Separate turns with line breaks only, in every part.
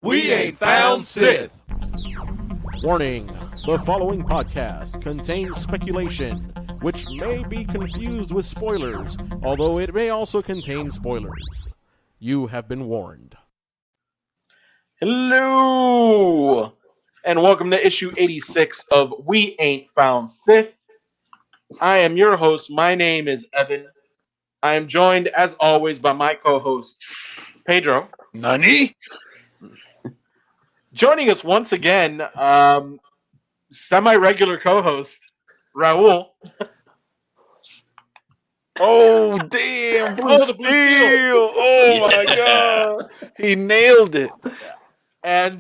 We ain't found Sith.
Warning, the following podcast contains speculation, which may be confused with spoilers, although it may also contain spoilers. You have been warned.
Hello, and welcome to issue 86 of We Ain't Found Sith. I am your host. My name is Evan. I am joined, as always, by my co-host, Pedro.
Nani?
Joining us once again, semi-regular co-host, Raul.
Oh, damn, Blue
Oh, the Blue
Steel. Oh, my God. He nailed it.
And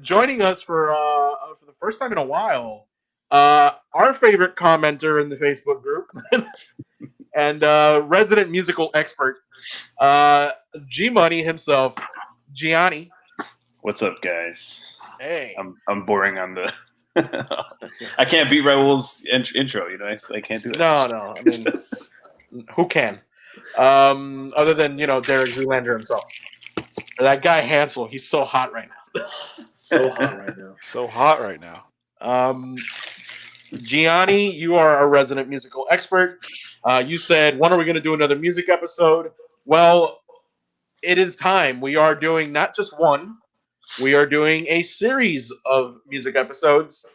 joining us for the first time in a while, our favorite commenter in the Facebook group and resident musical expert, G-Money himself, Gianni.
What's up, guys?
Hey.
I'm boring on the. I can't beat Raul's intro. You know, I can't do it.
No. I mean, who can? Other than Derek Zoolander himself. Or that guy Hansel. He's so hot right now.
So hot right now.
Gianni, you are a resident musical expert. You said, when are we going to do another music episode? Well, it is time. We are doing not just one. We are doing a series of music episodes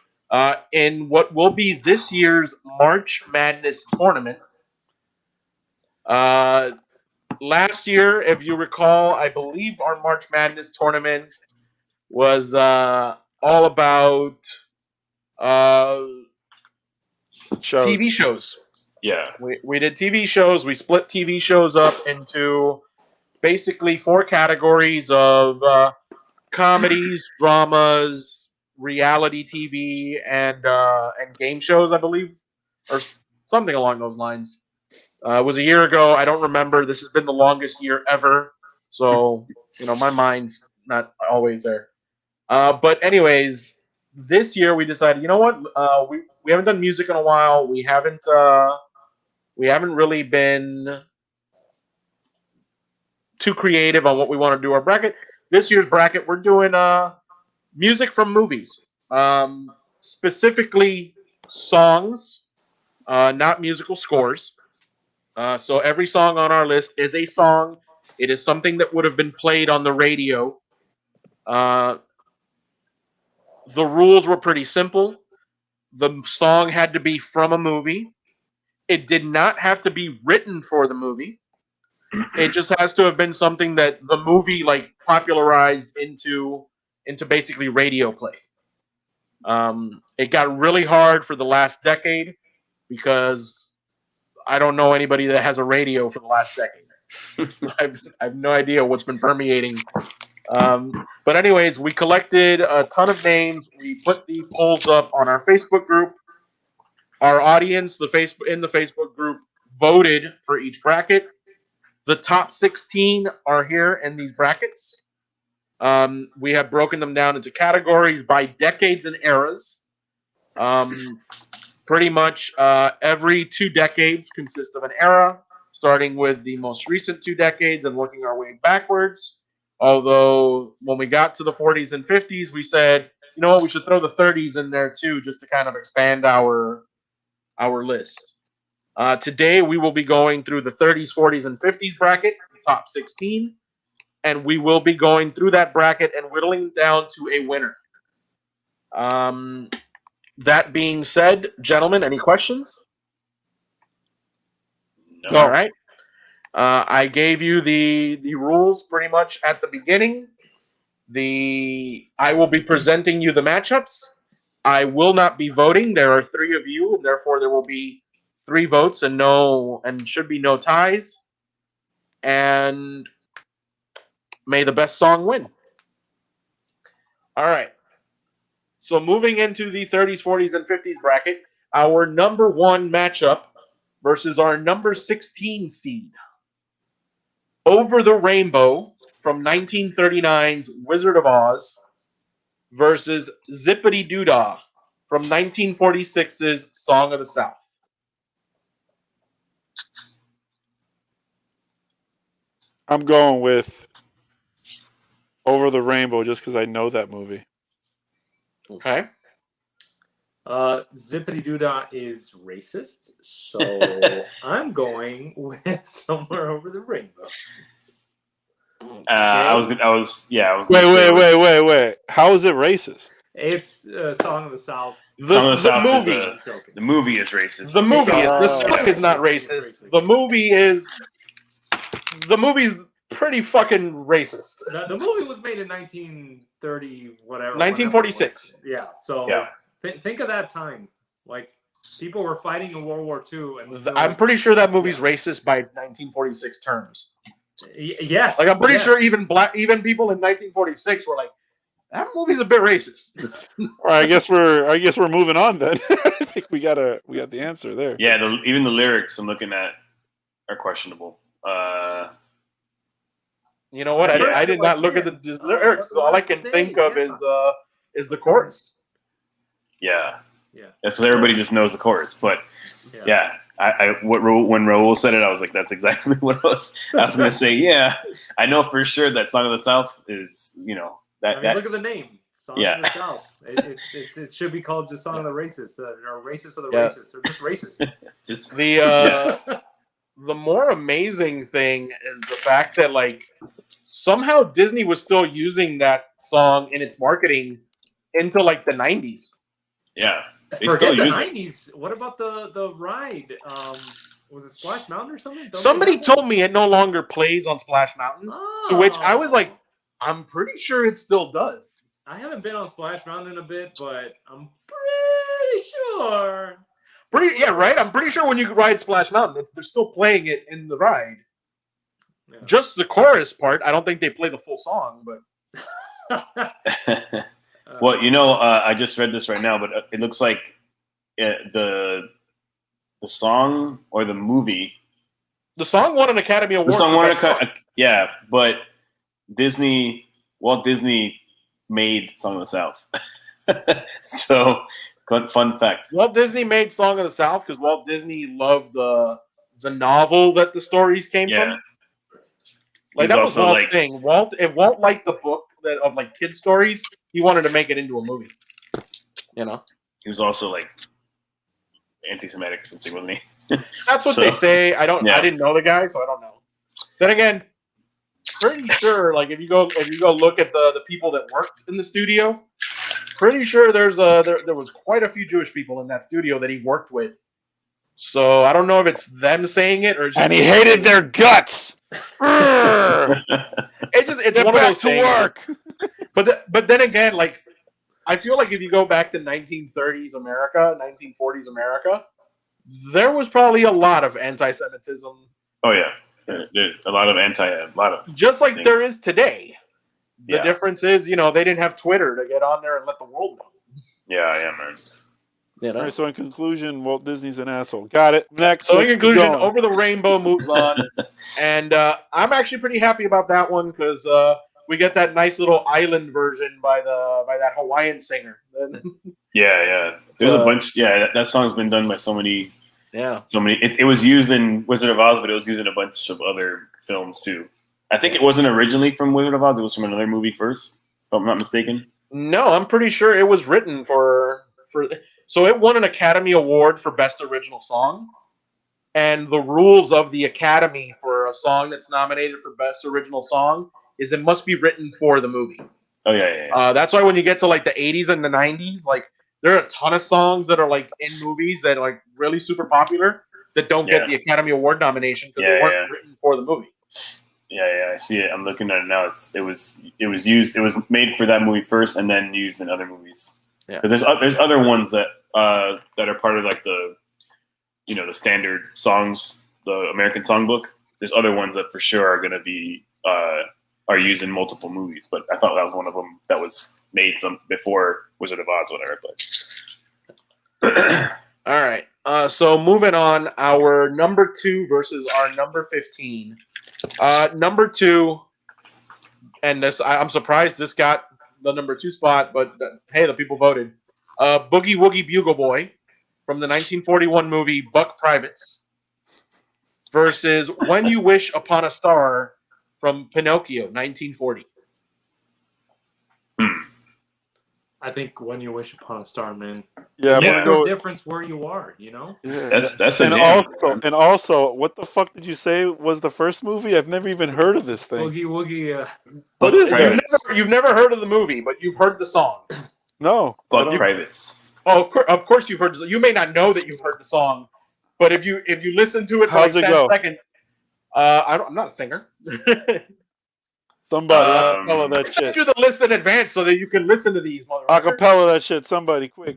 in what will be this year's March Madness tournament. Last year, if you recall, I believe our March Madness tournament was all about TV shows.
Yeah.
We did TV shows. We split TV shows up into basically 4 categories of comedies, dramas, reality TV, and game shows, I believe, or something along those lines. It was a year ago. I don't remember. This has been the longest year ever, so my mind's not always there. But anyways, this year we decided, you know what? We haven't done music in a while. We haven't really been too creative on what we want to do our bracket. This year's bracket, we're doing music from movies, specifically songs, not musical scores. So every song on our list is a song. It is something that would have been played on the radio. The rules were pretty simple. The song had to be from a movie. It did not have to be written for the movie. It just has to have been something that the movie popularized into basically radio play. It got really hard for the last decade because I don't know anybody that has a radio for the last decade. I have no idea what's been permeating. But anyways, we collected a ton of names. We put the polls up on our Facebook group. Our audience, in the Facebook group, voted for each bracket. The top 16 are here in these brackets. We have broken them down into categories by decades and eras. Pretty much every 2 decades consists of an era, starting with the most recent 2 decades and working our way backwards. Although when we got to the 40s and 50s, we said, you know what, we should throw the 30s in there too, just to kind of expand our list. Today, we will be going through the 30s, 40s, and 50s bracket, the top 16, and we will be going through that bracket and whittling down to a winner. That being said, gentlemen, any questions?
No.
All right. I gave you the rules pretty much at the beginning. I will be presenting you the matchups. I will not be voting. There are 3 of you, and therefore there will be 3 votes and should be no ties. And may the best song win. All right. So moving into the 30s, 40s, and 50s bracket, our number 1 matchup versus our number 16 seed. Over the Rainbow from 1939's Wizard of Oz versus Zippity Doo-Dah from 1946's Song of the South.
I'm going with Over the Rainbow, just because I know that movie.
Okay.
Zippity Doodah is racist, so I'm going with Somewhere Over the Rainbow.
I was.
Wait. How is it racist?
It's a Song of the South.
Song of the South
movie.
I'm joking.
The movie is racist.
The movie.
Oh.
The song is not racist. The movie is. The movie's pretty fucking racist.
The movie was made in 1930, whatever.
1946.
Yeah. So
Yeah.
think of that time. Like people were fighting in World War II, and still,
I'm pretty sure that movie's racist by 1946 terms.
Yes.
Like I'm pretty
yes.
sure even people in 1946 were like, that movie's a bit racist.
All right, I guess we're moving on then. I think we got the answer there.
Yeah, even the lyrics I'm looking at are questionable.
You know what? I did not look at the lyrics. So all I can think of is the chorus.
Yeah.
Yeah.
That's because everybody just knows the chorus. But yeah, when Raul said it, I was like, that's exactly what I was going to say. Yeah, I know for sure that Song of the South is,
look at the name. Song
Yeah.
of the South. It should be called just Song of the Racists, or Racist of the Racists, or just racist.
just
The more amazing thing is the fact that like somehow Disney was still using that song in its marketing into like the 90s.
yeah. They
Forget
still
the
use it.
90s. What about the ride? Was it Splash Mountain or something? Don't
Somebody
they have that?
told me it no longer plays on Splash Mountain, to which I was like, I'm pretty sure it still does.
I haven't been on Splash Mountain in a bit, but I'm pretty sure.
Yeah, right? I'm pretty sure when you ride Splash Mountain, they're still playing it in the ride.
Yeah.
Just the chorus part. I don't think they play the full song, but
Well, I just read this right now, but it looks like the song or the movie.
the song won an Academy Award.
The song
for
won
Best Song.
yeah, but Walt Disney made Song of the South. So, fun fact.
Walt Disney made Song of the South because Walt Disney loved the novel that the stories came
Yeah.
from. Like
He
that
was
was
also,
Walt's
like-
thing. Walt liked the book of like kid stories. He wanted to make it into a movie. You know,
He was also like anti-Semitic or something, wasn't he?
that's what
So,
they say. I
yeah.
didn't know the guy, so I don't know. Then again, pretty sure like if you go look at the people that worked in the studio, pretty sure there was quite a few Jewish people in that studio that he worked with. So I don't know if it's them saying it or just
And he hated their guts. Urgh.
it's
Get
one of
back
those
to
things.
work.
But then again, like I feel like if you go back to 1930s America, 1940s America, there was probably a lot of anti-Semitism,
Oh yeah, there's a lot of
just like
Thanks.
there is today. The
Yeah.
difference is, they didn't have Twitter to get on there and let the world know.
yeah, man.
All right, so in conclusion, Walt Disney's an asshole. Got it. Next.
So in
let's keep
conclusion,
going.
Over the Rainbow moves on, and I'm actually pretty happy about that one because we get that nice little island version by that Hawaiian singer.
Yeah. There's a bunch. Yeah, that song's been done by so many.
Yeah.
It was used in Wizard of Oz, but it was used in a bunch of other films too. I think it wasn't originally from Wizard of Oz. It was from another movie first, if I'm not mistaken.
No, I'm pretty sure it was written for. So it won an Academy Award for Best Original Song, and the rules of the Academy for a song that's nominated for Best Original Song is it must be written for the movie.
Oh yeah.
That's why when you get to like the 80s and the 90s, like there are a ton of songs that are like in movies that are like really super popular that don't get the Academy Award nomination because they weren't written for the movie.
Yeah, I see it. I'm looking at it now. It was used. It was made for that movie first, and then used in other movies.
Yeah.
But there's other ones that are part of like the the standard songs, the American Songbook. There's other ones that for sure are going to be are used in multiple movies. But I thought that was one of them that was made some before Wizard of Oz, whatever. But
All right. So moving on, our number 2 versus our number 15. Number 2, and this I'm surprised this got the number 2 spot, but hey, the people voted. Boogie Woogie Bugle Boy from the 1941 movie Buck Privates versus When You Wish Upon a Star from Pinocchio, 1940.
I think When You Wish Upon a Star, man.
Yeah, I'm
It makes
gonna
no
go.
difference where you are, you know?
Yeah.
That's a
And
jam.
also, what the fuck did you say was the first movie? I've never even heard of this thing.
Woogie Woogie.
What
Buck
is that?
Privates.
You've never heard of the movie, but you've heard the song.
No. I
Buck
don't-
Privates.
Oh, of course you've heard. You may not know that you've heard the song, but if you listen to it for
How's
like
it
10
go?
seconds, I'm not a singer.
Somebody
Um,
acapella that
Send
shit.
you the list in advance so that you can listen to these. motherfuckers.
Acapella that shit. Somebody quick.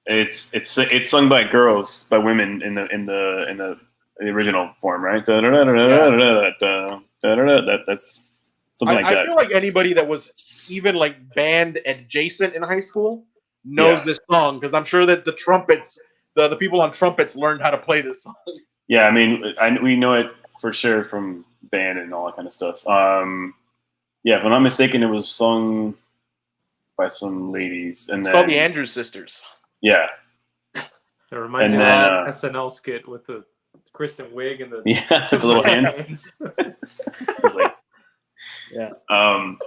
It's sung by girls, by women in the original form, right? That's something like
I
that.
feel like anybody that was even like band adjacent in high school knows
Yeah.
this song because I'm sure that the trumpets, the people on trumpets learned how to play this song.
Yeah, I mean, we know it for sure from band and all that kind of stuff. Yeah, if I'm not mistaken, it was sung by some ladies, and
It's
then
called the Andrews Sisters.
yeah,
It reminds
and
me
then
of an SNL skit with the Kristen Wiig and the
yeah, the little hands. It's like,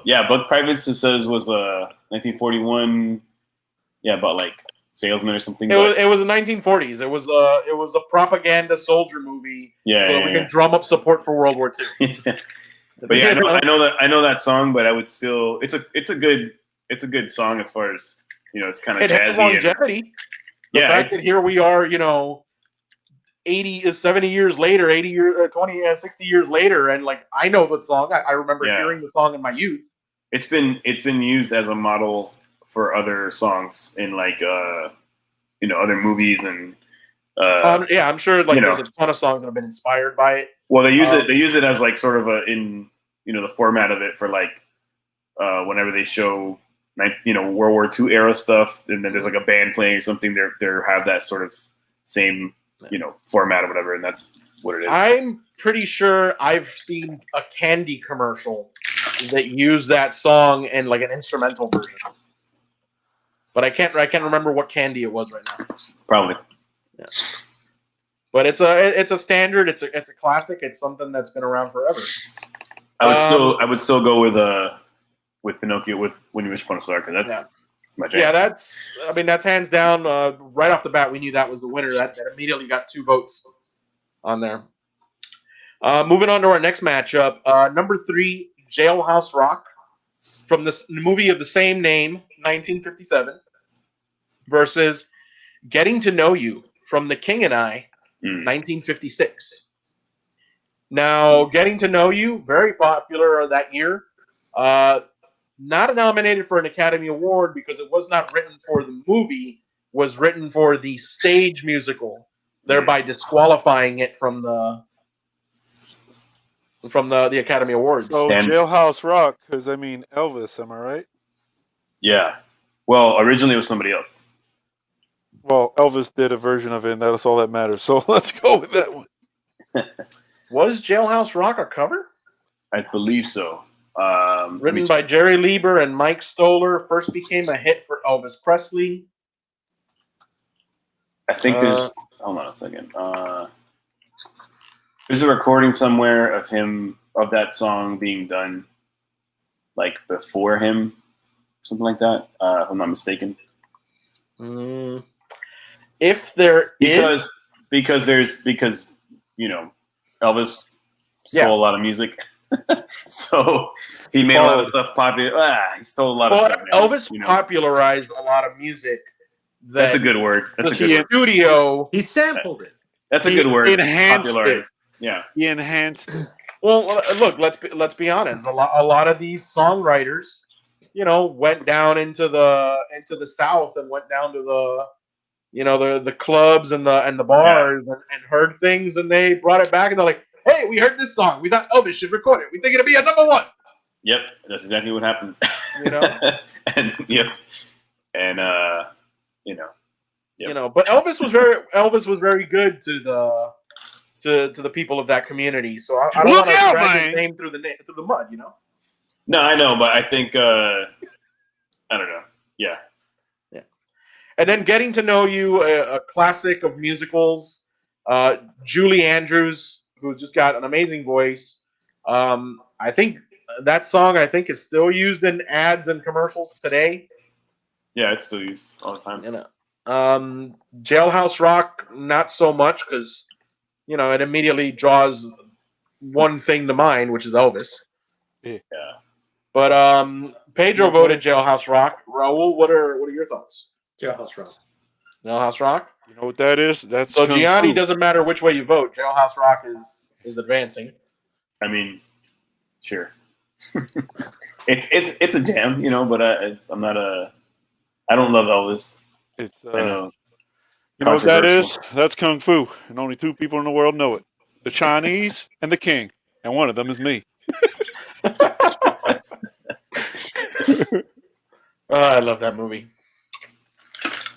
yeah, Buck Privates, it says, was 1941. Yeah, about like salesman or something.
It was the 1940s. It was a propaganda soldier movie.
Yeah,
so that we can drum up support for World War II.
But yeah, I know that song, but I would still. It's a good song as far as it's kind of
It has
jazzy. And,
longevity. The
yeah,
fact that here we are, 70 years later, 80 years, 20, 60 years later, and like I know the song. I remember
Yeah.
hearing the song in my youth.
it's been used as a model for other songs in like other movies and
Yeah, I'm sure like
you know.
there's a ton of songs that have been inspired by it.
well they use it as like sort of in the format of it for like whenever they show World War II era stuff, and then there's like a band playing or something. They have that sort of same format or whatever, and that's what it is.
I'm pretty sure I've seen a candy commercial that used that song in like an instrumental version, but I can't remember what candy it was right now.
Probably.
But it's a standard. It's a classic. It's something that's been around forever.
I would still go with Pinocchio with When You Wish Upon a Star, because that's my jam.
Yeah, that's hands down. Right off the bat, we knew that was the winner. That immediately got 2 votes on there. Moving on to our next matchup, number 3, Jailhouse Rock, from the movie of the same name, 1957, versus Getting to Know You from The King and I, 1956. Now, Getting to Know You, very popular that year. Not nominated for an Academy Award because it was not written for the movie, was written for the stage musical, thereby disqualifying it from the Academy Awards.
So
Damn.
Jailhouse Rock, because I mean Elvis, am I right?
Yeah. Well, originally it was somebody else.
Well, Elvis did a version of it, and that's all that matters. So let's go with that one.
Was Jailhouse Rock a cover?
I believe so.
Written by Jerry Lieber and Mike Stoller, first became a hit for Elvis Presley.
I think there's. Hold on a second. There's a recording somewhere of that song being done, like before him, something like that. If I'm not mistaken.
If there is,
because Elvis stole a lot of music. So he made a lot of stuff popular. He stole a lot of stuff.
Elvis popularized a lot of music.
That's a good word. That's a good word.
Studio.
He sampled it.
That's a good word.
Enhanced it.
Popularized. Yeah.
He enhanced it.
Well, look. Let's be honest. A lot of these songwriters, went down into the South and went down to the clubs and the bars and heard things, and they brought it back and they're like, hey, we heard this song. We thought Elvis should record it. We think it'll be a number 1.
Yep, that's exactly what happened. And
But Elvis was very good to the people of that community. So I don't want to drag his name through the mud.
No, I know, but I think I don't know. Yeah.
And then Getting to Know You, a classic of musicals. Julie Andrews, who just got an amazing voice. I think that song I think is still used in ads and commercials today.
Yeah, it's still used all the time.
You know, Jailhouse Rock not so much because it immediately draws one thing to mind, which is Elvis.
Yeah.
But Pedro voted Jailhouse Rock. Raul, what are your thoughts?
Jailhouse Rock.
Jailhouse Rock.
You know what that is? That's
So
Kung
Gianni,
Fu.
doesn't matter which way you vote. Jailhouse Rock is advancing.
I mean, sure. it's a jam, but I'm not a. I don't love Elvis.
It's
I know.
you know what that is? That's Kung Fu, and only two people in the world know it: the Chinese and the King, and one of them is me.
I love that movie.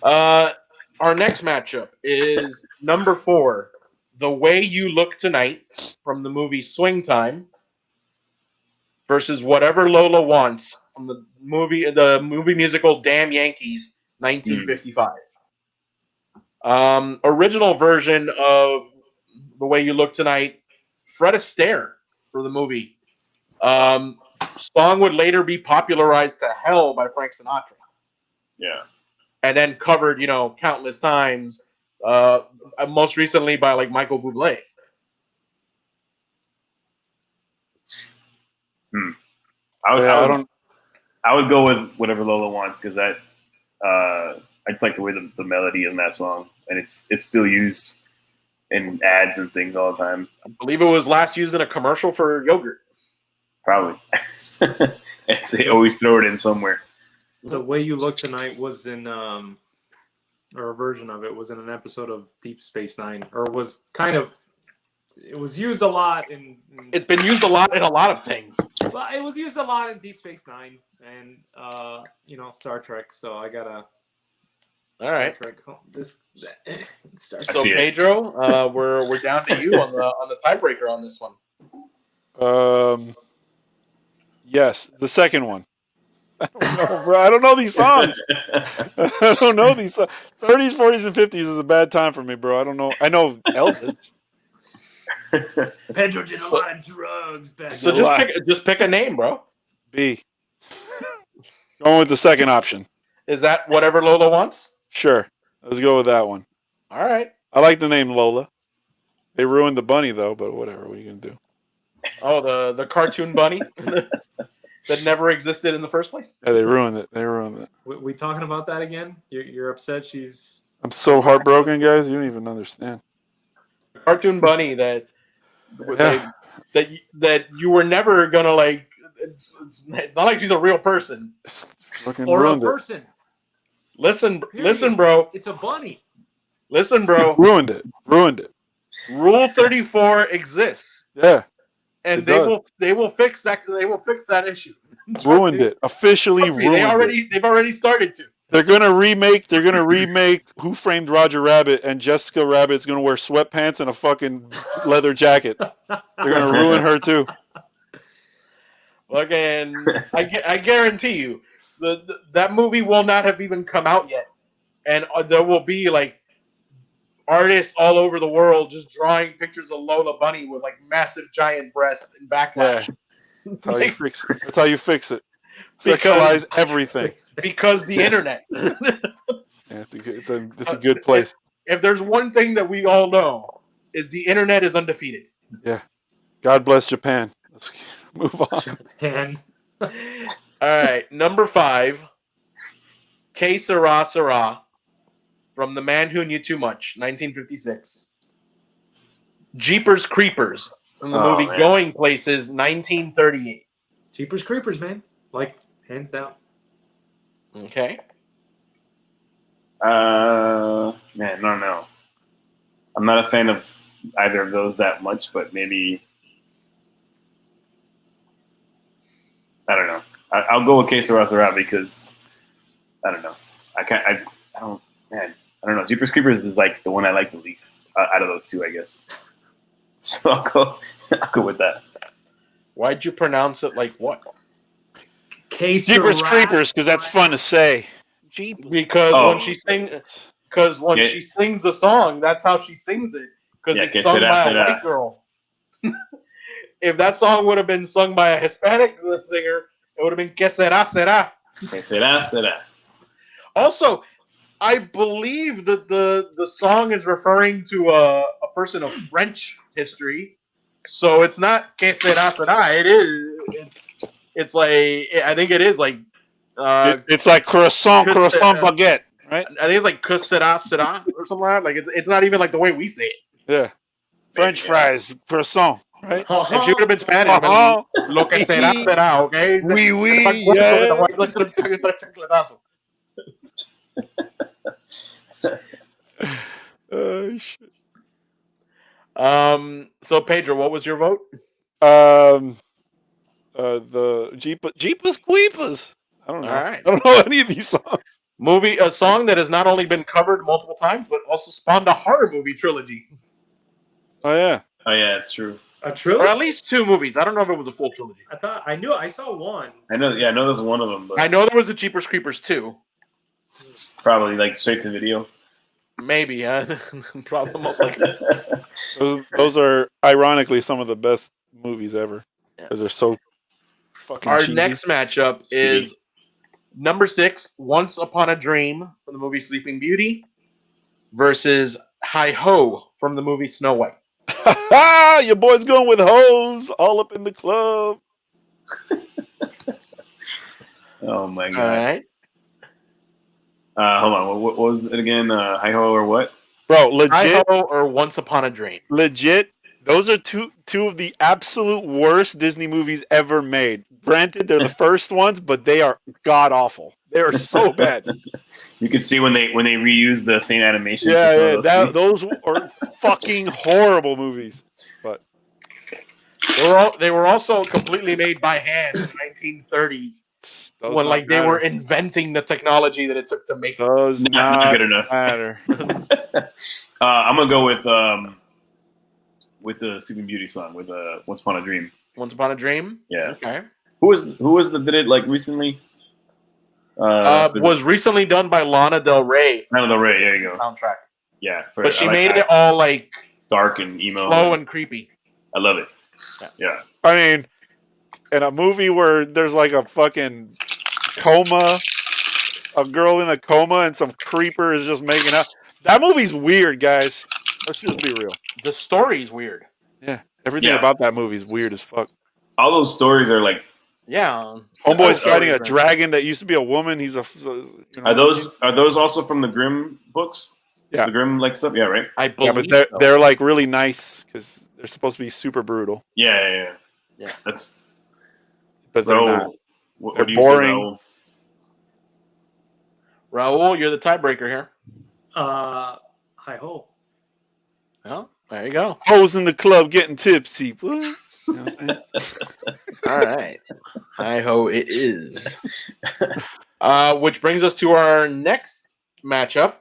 Our next matchup is number 4, The Way You Look Tonight from the movie Swing Time versus Whatever Lola Wants from the movie musical Damn Yankees, 1955. Original version of The Way You Look Tonight, Fred Astaire for the movie. Song would later be popularized to hell by Frank Sinatra.
Yeah.
And then covered, countless times. Most recently by like Michael Bublé.
I would go with Whatever Lola Wants because I just like the way the melody is in that song, and it's still used in ads and things all the time.
I believe it was last used in a commercial for yogurt.
Probably. They always throw it in somewhere.
The Way You Look Tonight was in, or a version of it was in an episode of Deep Space Nine, or was it was used a lot in.
It's been used a lot in a lot of things.
Well, it was used a lot in Deep Space Nine and Star Trek. So I gotta.
All right.
Star Trek. Star
So Pedro, we're down to you on the tiebreaker on this one.
Yes, the second one. I don't know, bro. I don't know these songs. I don't know these songs. 30s, 40s, and 50s is a bad time for me, bro. I don't know. I know Elvis.
Pedro did a lot of drugs back.
So just pick a name, bro.
B. Going with the second option.
Is that Whatever Lola Wants?
Sure. Let's go with that one.
All right.
I like the name Lola. They ruined the bunny, though, but whatever. What are you going to do?
Oh, the cartoon bunny that never existed in the first place?
Yeah, they ruined it. They ruined it.
We talking about that again? You're upset she's...
I'm so heartbroken, guys. You don't even understand.
The cartoon bunny that you were never going to like... It's not like she's a real person.
Fucking
Or a
ruined it.
person.
Listen,
Period.
bro.
It's a bunny.
Listen, bro.
Ruined it. Ruined it.
Rule 34 exists.
Yeah.
And
It
they will fix that. They will fix that issue.
Ruined it. Officially ruined it.
They've already started to.
They're gonna remake Who Framed Roger Rabbit, and Jessica Rabbit's gonna wear sweatpants and a fucking leather jacket. They're gonna ruin her too.
Look, and I guarantee you, that movie will not have even come out yet, and there will be like artists all over the world just drawing pictures of Lola Bunny with like massive giant breasts and backlash.
Yeah. That's how you fix it. That's how you fix it.
Because-
Sexualize everything.
Because the internet.
Yeah, it's a good place.
If there's one thing that we all know, is the internet is undefeated.
God bless Japan. Let's move on.
Japan.
All right, number 5, Que Sera Sera from The Man Who Knew Too Much, 1956. Jeepers Creepers from the movie
man.
Going Places, 1938.
Jeepers Creepers, man. Like, hands down.
Okay.
Man, no. I'm not a fan of either of those that much, but maybe I don't know. I'll go with Que Sera Sera because I don't know. I don't know. Jeepers Creepers is like the one I like the least out of those two, I guess. So I'll go with that.
Why'd you pronounce it like what?
Jeepers Creepers, because that's fun to say. Jeepers.
Because
Oh.
when she sings the song, that's how she sings it. Because
Yeah,
it's
Que
sung
Sera
by a
Sera.
white girl. if that song would have been sung by a Hispanic singer, it would have been Que Sera Sera.
Que será, será.
Also, I believe that the song is referring to a person of French history, so it's not Que Sera Sera. It's like I think it is like
It's like croissant
Croissant.
baguette, right?
I think it's like Que Sera Sera or something like that. Like it's not even like the way we say it.
Yeah. French fries, croissant, right?
If she would have been Spanish, it would have been, lo que será será, okay?
Oui, oui, yeah. Shit.
So Pedro, what was your vote?
The Jeepers Creepers. I don't know.
All right.
I don't know any of these songs.
A song that has not only been covered multiple times, but also spawned a horror movie trilogy,
Oh yeah.
Oh yeah, it's true.
A
or
trilogy?
at least 2 movies. I don't know if it was a full trilogy.
I saw one.
I know. Yeah, I know there's one of them, but
I know there was a Jeepers Creepers 2.
probably like straight to video.
Maybe, probably most likely.
Those are ironically some of the best movies ever because they're so fucking
Our
cheesy.
next matchup is number 6, Once Upon a Dream from the movie Sleeping Beauty versus Hi Ho from the movie Snow White.
Your boy's going with hoes all up in the club.
Oh my
All
god.
right.
Hold on. What was it again? Hi ho or what?
Bro,
Hi
legit,
Ho or Once Upon a Dream.
legit. Those are two of the absolute worst Disney movies ever made. Granted, they're the first ones, but they are god awful. They are so bad.
You could see when they reused the same animation. for some
Yeah,
of those scenes.
those are fucking horrible movies. But
They were also completely made by hand in the 1930s
does
when
not
like they
matter.
were inventing the technology that it took to make them.
Does
Not
not
good enough.
matter.
I'm gonna go with the Sleeping Beauty song with Once Upon a Dream.
Once Upon a Dream.
Yeah.
Okay.
Who was the did it like recently? For
Was recently done by Lana Del Rey
Lana Del Rey. There you go.
soundtrack,
Yeah.
but she
I like
made
that.
it all like
Dark and emo.
slow and creepy.
I love it.
Yeah.
Yeah.
I mean, in a movie where there's like a fucking coma, a girl in a coma, and some creeper is just making out. That movie's weird, guys. Let's just be real.
The story's weird.
Yeah, everything
Yeah.
about that movie is weird as fuck.
All those stories are like.
Yeah.
Homeboy's
Oh,
fighting a
right.
dragon that used to be a woman. He's a. You know,
Are those also from the Grimm books?
Yeah.
The Grimm like stuff. Yeah. Right.
I
Yeah,
believe
but they're
so.
they're like really nice because they're supposed to be super brutal,
Yeah.
Yeah.
That's
but they're not.
What
They're
do you
boring.
say, Raul?
Raul, you're the tiebreaker here.
Hi ho.
Well, there you go.
Hoes in the club getting tipsy. What? You know what I'm saying?
All right. Hi ho, it is. Which brings us to our next matchup.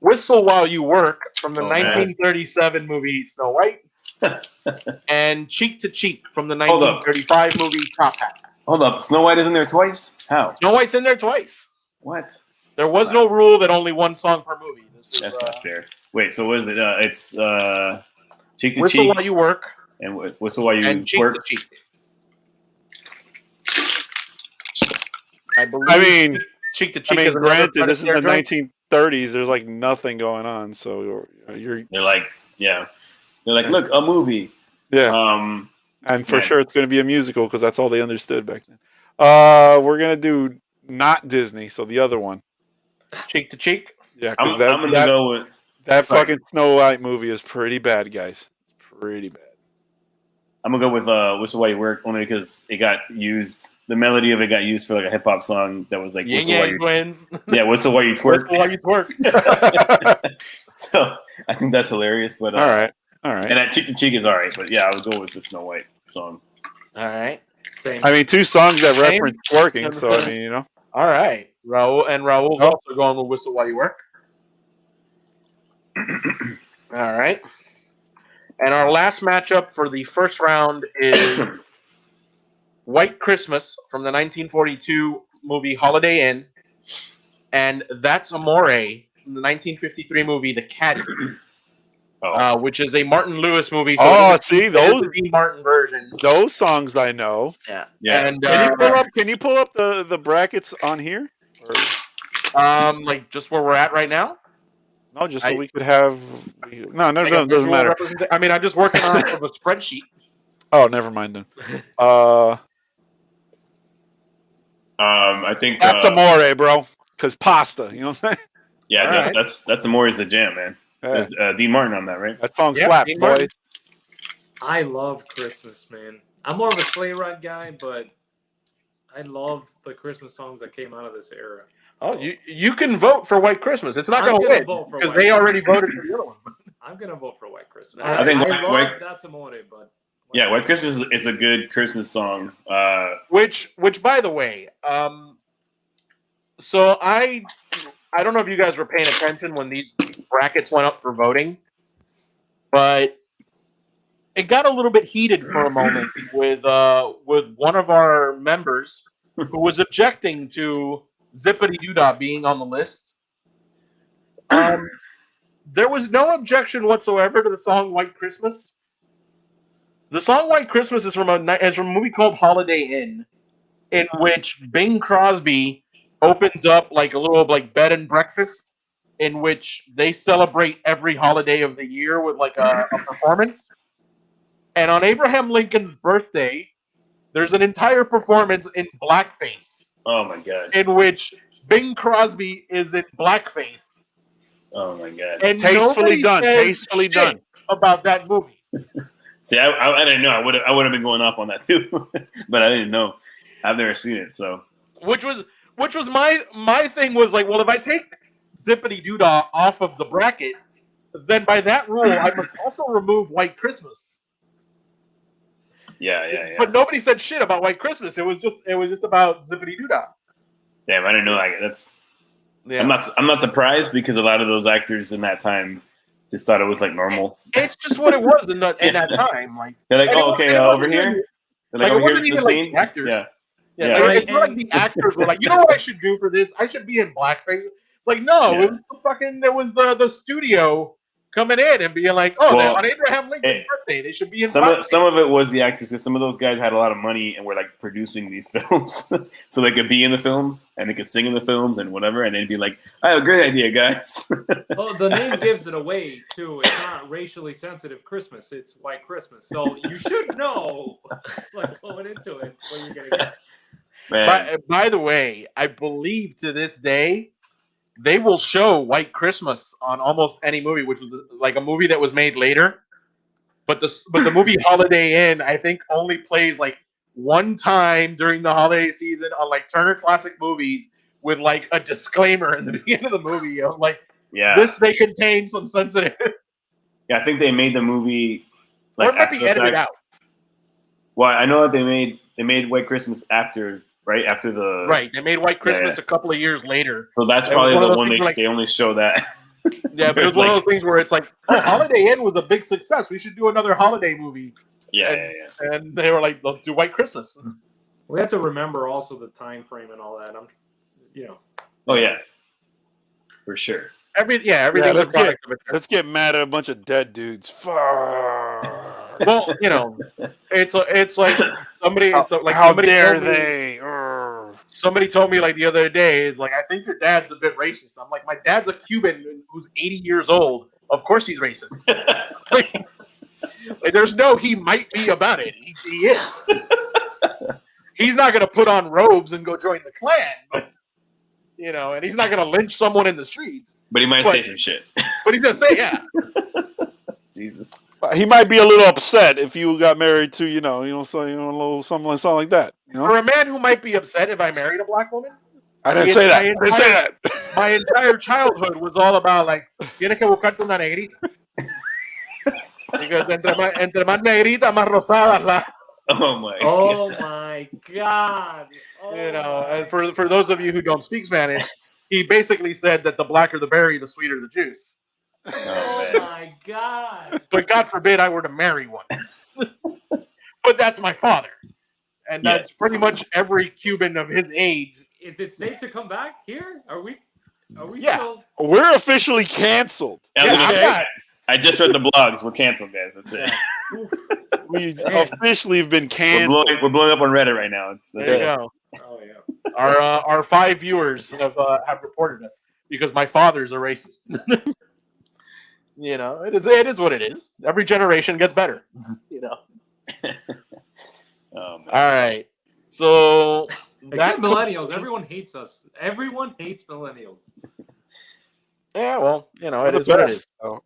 Whistle While You Work from the
Oh, man.
1937 movie Snow White. And Cheek to Cheek from the
Hold up.
1935 movie Top Hat.
Hold up. Snow White is in there twice. How?
Snow White's in there twice.
What?
There was no rule that only one song per movie. This is,
That's not fair. Wait. So what is it? It's cheek to
Whistle
cheek
While You Work
and whistle while you
and Cheek
work.
to Cheek. I believe
I mean,
Cheek to Cheek
I mean,
is another
granted, this is the
Fred Astaire
1930s. There's like nothing going on, so you're
They're like, yeah. They're like, look, a movie.
yeah. And for
Yeah.
sure, it's going to be a musical because that's all they understood back then. We're gonna do not Disney, so the other one.
Cheek to Cheek.
Yeah,
I'm
because
gonna
that
go with.
that
sorry.
fucking Snow White movie is pretty bad, guys. It's pretty bad.
I'm gonna go with Whistle While You Work only because it got used. The melody of it got used for like a hip hop song that was like
Yin
Whistle While
Yang
You.
Twins.
Yeah, Whistle While You Twerk.
Whistle While You Twerk.
So I think that's hilarious. But
All right.
And that Cheek to Cheek is alright. But yeah, I would go with the Snow White song.
All right.
Same.
I mean, two songs that
Same.
reference twerking, so I mean, you know.
All right. Raul's
Oh.
also going with Whistle While You Work. All right. And our last matchup for the first round is White Christmas from the 1942 movie Holiday Inn and That's Amore from the 1953 movie The Caddy.
Oh,
which is a Martin Lewis movie. So
Oh,
it is-
see,
it is
those-
the Dean Martin version.
Those songs I know.
Yeah.
yeah.
And
Can you pull up the brackets on here? Or,
like just where we're at right now.
no, just so
I-
we could have. No,
Like a
doesn't
visual
matter.
I mean, I'm just working on a spreadsheet.
Oh, never mind then.
I think
That's amore, bro. Because pasta, you know what I'm saying?
yeah,
All
that,
right.
that's Amore's the jam, man.
Yeah,
There's Dean Martin on that, right?
that song
Yeah,
slaps,
Dean Martin.
boys.
I love Christmas, man. I'm more of a sleigh ride guy, but I love the Christmas songs that came out of this era.
Oh, you can vote for White Christmas. It's not
I'm
going to
gonna
win
vote for
because
White
they already voted for the other one.
I'm gonna vote for White Christmas.
I
think
I love
White-
That's Amore, but
Yeah, White Christmas is a good Christmas song.
Which, by the way, so I don't know if you guys were paying attention when these brackets went up for voting, but it got a little bit heated for a moment with one of our members who was objecting to Zippity Doodah being on the list. There was no objection whatsoever to the song White Christmas. The song White Christmas is from a movie called Holiday Inn, in which Bing Crosby opens up like a little like bed and breakfast in which they celebrate every holiday of the year with like a performance. And on Abraham Lincoln's birthday, there's an entire performance in blackface
Oh my god.
in which Bing Crosby is in blackface.
Oh my god.
And
Tastefully
nobody
done.
says
Tastefully
shit
done.
about that movie.
See, I didn't know. I would have been going off on that too, but I didn't know. I've never seen it, so
Which was my thing was like, well, if I take Zippity Doodah off of the bracket, then by that rule, I must also remove White Christmas.
yeah.
But nobody said shit about White Christmas. It was just about Zippity Doodah.
Damn, I didn't know. That's
Yeah.
I'm not surprised because a lot of those actors in that time just thought it was like normal.
It's just what it was in that time. Like,
They're like,
and it
oh,
wasn't-
okay,
it
over
wasn't
here.
even-
They're
like,
like,
it
over
wasn't
here, the
even like
scene.
the actors.
Yeah,
Yeah,
Yeah.
like,
Right,
it's not like
and-
the actors were like, you know what I should do for this? I should be in blackface. It's like, no,
Yeah.
it was the fucking, it was the studio coming in and being like, oh,
Well,
on Abraham Lincoln's
it-
birthday, they should be in
some
blackface.
of it was the actors because some of those guys had a lot of money and were like producing these films, so they could be in the films and they could sing in the films and whatever, and they'd be like, "I have a great idea, guys."
well, the name gives it away too. It's not racially sensitive Christmas. It's White Christmas. So you should know, like going into it, what you're gonna get.
Man,
By the way, I believe to this day, they will show White Christmas on almost any movie, which was like a movie that was made later. But the movie Holiday Inn, I think, only plays like one time during the holiday season on like Turner Classic Movies with like a disclaimer in the beginning of the movie of like
yeah,
this may contain some sensitive,
yeah. I think they made the movie
or
like
it might
after
be
the
edited
fact.
out.
Well, I know that they made White Christmas after, right after the
Right, they made White Christmas
yeah.
a couple of years later.
So that's
It was
probably
one of
the
those
one
things
they
like-
they only show that.
Yeah, but it was one of those things where it's like, oh, Holiday Inn was a big success. We should do another holiday movie.
Yeah.
And they were like, let's do White Christmas.
We have to remember also the time frame and all that.
Oh yeah, for sure.
Everything's
Yeah,
a
let's
product of it.
Let's get mad at a bunch of dead dudes. Fuck.
Well, it's like somebody,
How,
so like
how
somebody
dare
told me-
they? Urgh.
Somebody told me like the other day is like, I think your dad's a bit racist. I'm like, my dad's a Cuban who's 80 years old. Of course he's racist. like, there's no he might be about it. He is. He's not gonna put on robes and go join the Klan, but, and he's not gonna lynch someone in the streets.
But he might
But-
say some shit.
But he's gonna say, yeah.
Jesus.
He might be a little upset if you got married to, a little something like that.
For a man who might be upset if I married a black woman,
I didn't
the
say that. I
entire-
didn't say that.
my entire childhood was all about like, tienes que buscarte una negrita. Because entre más negrita, más rosadas la.
Oh my.
Oh my God! Oh
And for those of you who don't speak Spanish, he basically said that the blacker the berry, the sweeter the juice.
Oh,
Oh
man.
my God!
But God forbid I were to marry one. But that's my father, and that's
Yes.
pretty much every Cuban of his age.
Is it safe to come back here? Are we
Yeah.
still?
We're officially canceled.
I was
Yeah,
gonna
I'm
say,
not.
I just read the blogs. We're canceled, guys. That's it.
We officially have been canceled.
We're blowing up on Reddit right now.
There you go.
Oh yeah.
Our 5 viewers have reported us because my father's a racist. You know, it is what it is. Every generation gets better. You know.
Oh, man.
All right. So
Except millennials. Everyone hates us. Everyone hates millennials.
Yeah, well, you know, it
The
is what it
best,
is.
though.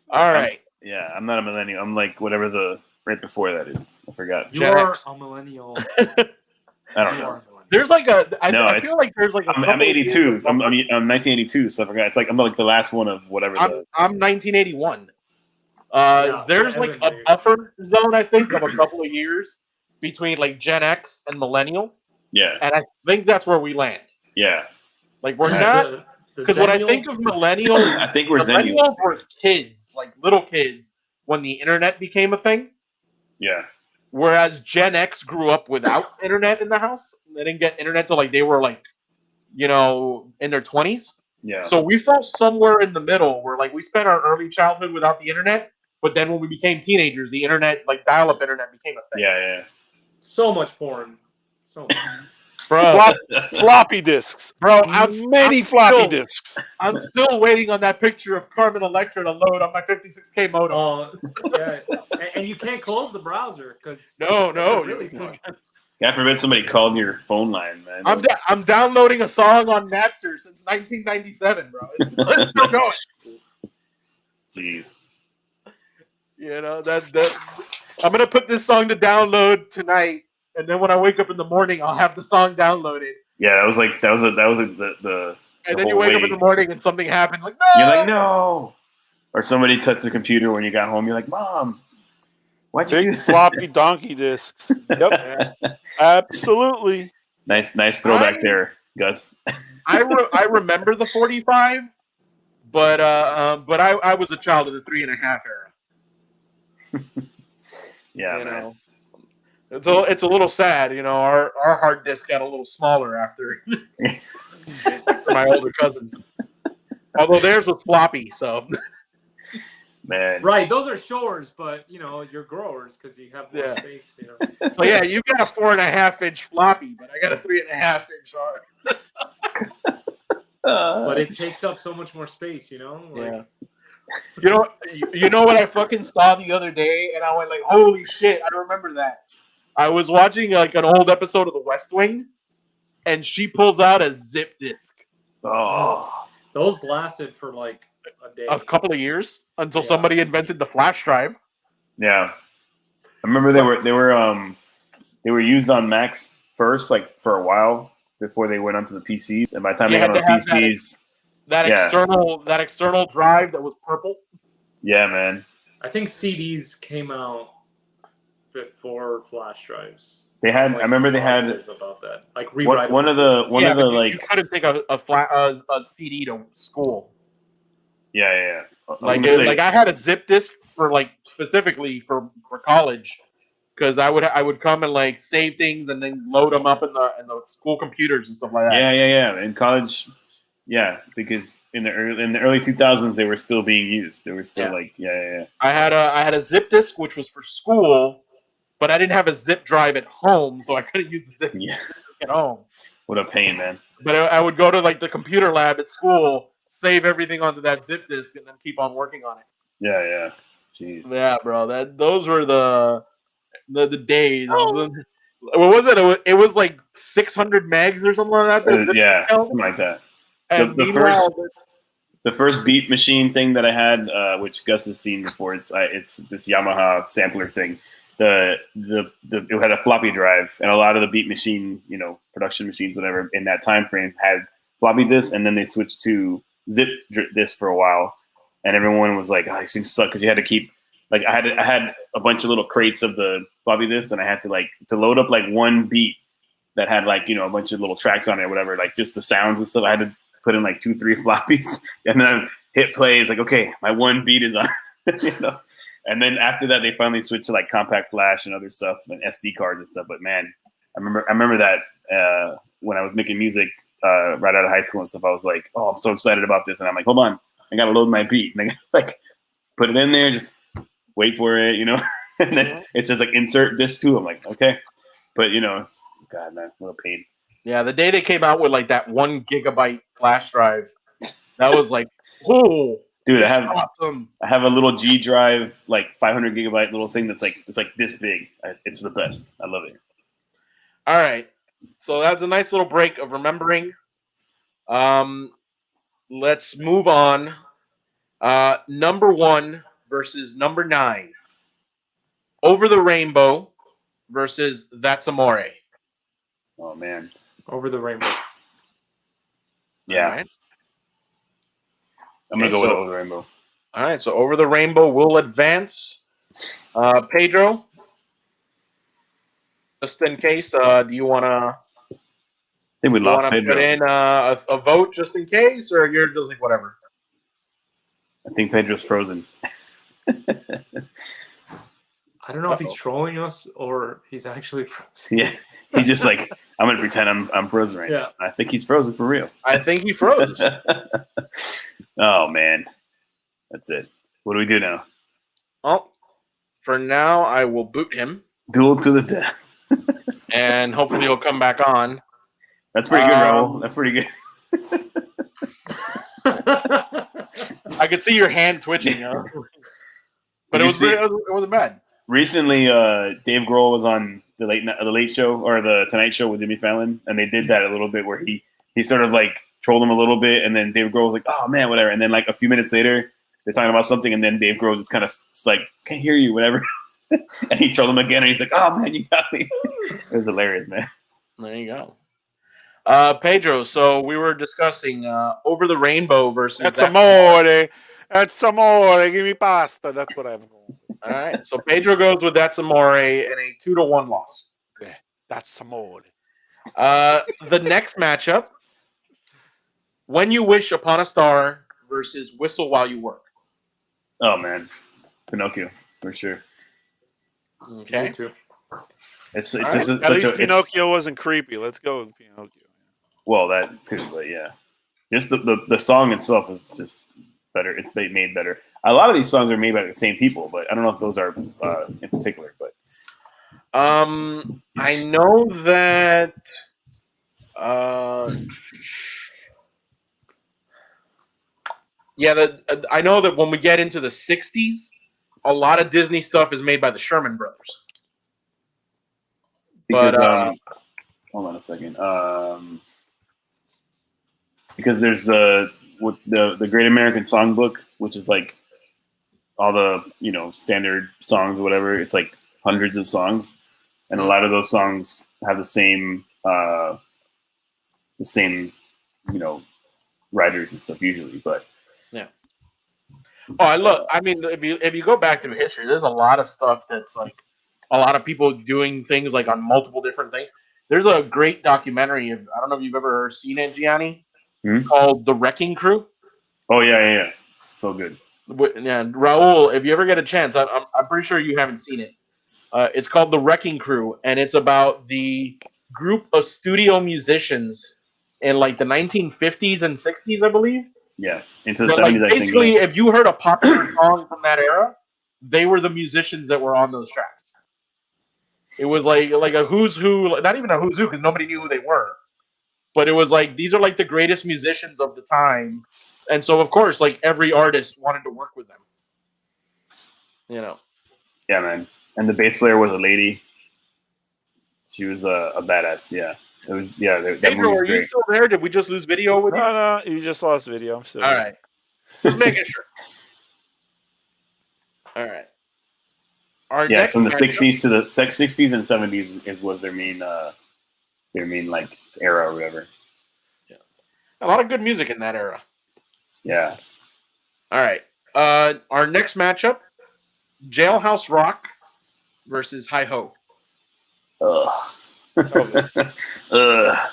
All right.
Yeah, I'm not a millennial. I'm like whatever the right before that is. I forgot.
You
Gen
are
X.
a millennial.
I don't
You
know.
are a millennial.
There's like I
it's-
feel like there's like a
I'm
couple of
82.
years
I'm
of-
1982, so I forgot. It's like I'm like the last one of whatever.
I'm 1981.
Yeah,
There's like a
Evan,
buffer zone, I think, of a couple of years between like Gen X and millennial,
Yeah,
and I think that's where we land.
yeah.
Like we're
Yeah.
not, because when I
Zennial-
think of millennials,
I think we're Zennials.
millennials were kids, like little kids, when the internet became a thing.
Yeah,
Whereas Gen X grew up without internet in the house. They didn't get internet till like they were like, you know, in their 20s.
yeah.
So we fell somewhere in the middle where like we spent our early childhood without the internet, but then when we became teenagers, the internet, like dial-up internet, became a thing.
Yeah,
So much porn. So much.
Bro,
Floppy discs.
bro,
Many
I'm
floppy
still-
discs.
I'm still waiting on that picture of Carmen Electra to load on my 56K modem.
Yeah, and you can't close the browser because
No.
really fucked.
God forbid somebody called your phone line, man.
I'm downloading a song on Napster since 1997, bro. It's still going.
Jeez.
You know that. I'm gonna put this song to download tonight, and then when I wake up in the morning, I'll have the song downloaded.
Yeah, that was the
And then you
whole
wake up
way.
in the morning and something happened. Like no.
You're like, no. Or somebody touched the computer when you got home. You're like, Mom, why'd you do
Big
that?
floppy donkey discs. Yep, absolutely.
Nice throwback
I-
there, Gus.
I remember the 45, but I was a child of the 3.5 era.
Yeah,
You
man.
know, it's a little sad. You know, our hard disk got a little smaller after my older cousins. Although theirs was floppy, so
Man.
Right, those are shores, but you know you're growers because you have more
Yeah.
space. You know.
so yeah, you got a 4.5-inch floppy, but I got a 3.5-inch hard.
But it takes up so much more space. You know. Like,
Yeah. You know what I fucking saw the other day, and I went like, "Holy shit!" I remember that. I was watching like an old episode of The West Wing, and she pulls out a zip disk.
Oh.
Those lasted for like a day.
A couple of years until
Yeah.
somebody invented the flash drive.
Yeah. I remember they were used on Macs first, like for a while before they went onto the PCs. And by the time
You
they got
had
on the
to have that-
PCs,
That
Yeah.
external drive that was purple.
yeah, man.
I think CDs came out before flash drives.
They had
Like,
I remember they had
positive about that. Like rewrite
one of the
But you
like
couldn't take a CD to school.
yeah. I was
Like
gonna say-
I had a zip disk for like specifically for college because I would come and like save things and then load them up in the school computers and stuff like that.
yeah. In college, yeah, because in the early 2000s they were still being used. They were still
Yeah.
like yeah.
I had a zip disk which was for school, but I didn't have a zip drive at home, so I couldn't use the zip
Yeah.
disk at home.
What a pain, man.
But I would go to like the computer lab at school, save everything onto that zip disk, and then keep on working on it.
Yeah. Jeez.
Yeah, bro. Those were the days. What was it? It was like 600 megs or something like that.
Yeah, something like that.
And
the
meanwhile,
The first beat machine thing that I had, which Gus has seen before, it's this Yamaha sampler thing. It had a floppy drive, and a lot of the beat machine, production machines, whatever, in that time frame had floppy disks, and then they switched to zip disks for a while, and everyone was like, "Oh, these things suck," because you had to keep like I had a bunch of little crates of the floppy disks, and I had to load up like one beat that had like a bunch of little tracks on it, or whatever, like just the sounds and stuff. I had to put in like 2-3 floppies, and then hit play. It's like, okay, my one beat is on, And then after that, they finally switched to like compact flash and other stuff and SD cards and stuff. But man, I remember that when I was making music right out of high school and stuff, I was like, oh, I'm so excited about this, and I'm like, hold on, I gotta load my beat, and I gotta like put it in there, just wait for it, you know. And then it says like insert this too. I'm like, okay, but you know, God man, what a pain.
Yeah, the day they came out with like that 1 gigabyte flash drive, that was like, oh,
Dude,
this is awesome.
I have a little G drive, like 500 gigabyte little thing that's like it's like this big. It's the best. I love it.
All right, so that's a nice little break of remembering. Let's move on. Number 1 versus number 9. Over the Rainbow versus That's Amore.
Oh man.
Over the Rainbow.
Yeah.
All right.
I'm gonna go
so-
with Over the Rainbow.
All right, so Over the Rainbow will advance. Pedro, just in case, do you want to
I think we lost Pedro.
put in a vote just in case, or you're just like whatever?
I think Pedro's frozen.
I don't know if he's trolling us or he's actually frozen.
Yeah. He's just like, I'm gonna pretend I'm frozen right now. I think he's frozen for real.
I think he froze.
Oh man. That's it. What do we do now?
Well, for now, I will boot him,
Duel to the death.
and hopefully he'll come back on.
That's pretty good, Raul. That's pretty good.
I could see your hand twitching, but it wasn't bad.
Recently, Dave Grohl was on the Late Show or the Tonight Show with Jimmy Fallon, and they did that a little bit where he sort of like trolled him a little bit, and then Dave Grohl was like, "Oh man, whatever," and then like a few minutes later, they're talking about something, and then Dave Grohl just kind of like, "Can't hear you," whatever, and he trolled him again, and he's like, "Oh man, you got me." It was hilarious, man.
There you go. Pedro, so we were discussing Over the Rainbow versus
That's amore. That's amore. Give me pasta. That's what I'm going.
All right, so Pedro goes with That's Amore in a 2-1 loss.
That's amore.
The next matchup, When You Wish Upon a Star versus Whistle While You Work.
Oh man, Pinocchio for sure.
Okay.
Me too.
It's
All
just
At least Pinocchio wasn't creepy. Let's go with Pinocchio.
well that too, but yeah, just the song itself is just better. It's made better. A lot of these songs are made by the same people, but I don't know if those are in particular. But
I know that. I know that when we get into the '60s, a lot of Disney stuff is made by the Sherman Brothers.
because
But,
hold on a second. Because there's the Great American Songbook, which is like all the standard songs or whatever. It's like hundreds of songs, and a lot of those songs have the same writers and stuff usually. But
I mean, if you go back through history, there's a lot of stuff that's like a lot of people doing things like on multiple different things. There's a great documentary. I don't know if you've ever seen it, Gianni, called The Wrecking Crew.
oh yeah, it's so good.
Yeah, Raul, if you ever get a chance, I'm pretty sure you haven't seen it. It's called The Wrecking Crew, and it's about the group of studio musicians in like the 1950s and 60s, I believe.
Yeah, into the
But,
70s.
like,
I think.
basically, if you heard a popular song from that era, they were the musicians that were on those tracks. It was like a who's who, not even a who's who, because nobody knew who they were. But it was like these are like the greatest musicians of the time, and so of course, like every artist wanted to work with them.
Yeah, man. And the bass player was a lady. She was a badass. Yeah, it was. Yeah, that
Pedro,
movie's
are you
great.
still there? Did we just lose video with you?
No, you just lost video. I'm still.
All right, just making sure. All right. Our
Yeah,
next
from the
matchup-
'60s to the '60s and '70s was their main like era or whatever.
a lot of good music in that era.
Yeah.
All right. Our next matchup, Jailhouse Rock versus Hi Ho.
Ugh.
Elvis.
Ugh.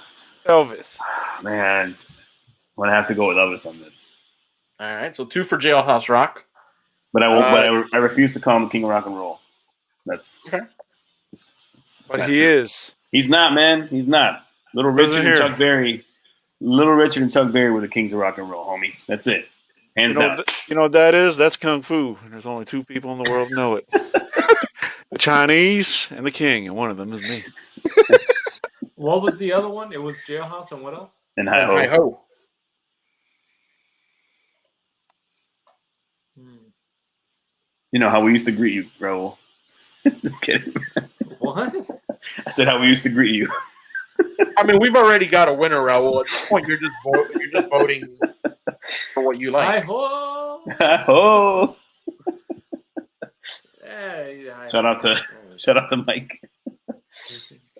Elvis.
Man, I'm gonna have to go with Elvis on this.
All right, so 2 for Jailhouse Rock.
But I won't. I refuse to call him the King of Rock and Roll. That's.
Okay.
But
that's
he
it.
is.
He's not, man. He's not. Little
Listen
Richard and
here.
Chuck Berry. Little Richard and Chuck Berry were the kings of rock and roll, homie. That's it. Hands down.
You know what that is? That's Kung Fu. And there's only 2 people in the world who know it. The Chinese and the King, and one of them is me.
What was the other one? It was Jailhouse and what else?
And hi ho.
Hi ho.
You know how we used to greet you, Raul. Just kidding.
What?
I said how we used to greet you.
I mean, we've already got a winner, Raul. At this point, you're just voting for what you
Hi
like.
ho!
Oh,
Hey, hi
shout out
ho.
to Mike.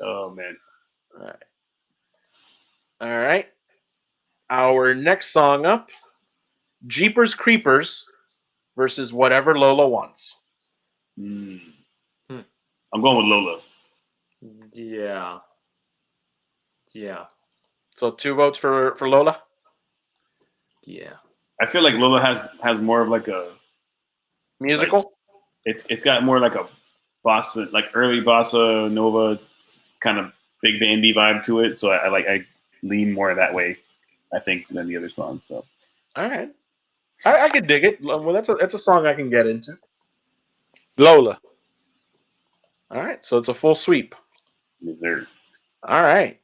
Oh man.
All right. Our next song up, Jeepers Creepers versus Whatever Lola Wants.
Mm.
Hmm.
I'm going with Lola.
Yeah. Yeah.
So 2 votes for Lola.
Yeah.
I feel like Lola has more of like a
Musical.
it's got more like a bossa, like early bossa nova kind of big bandy vibe to it. So I lean more that way, I think, than the other song. So
All right. I could dig it. Well, that's a song I can get into.
Lola.
All right. So it's a full sweep.
dessert.
All right.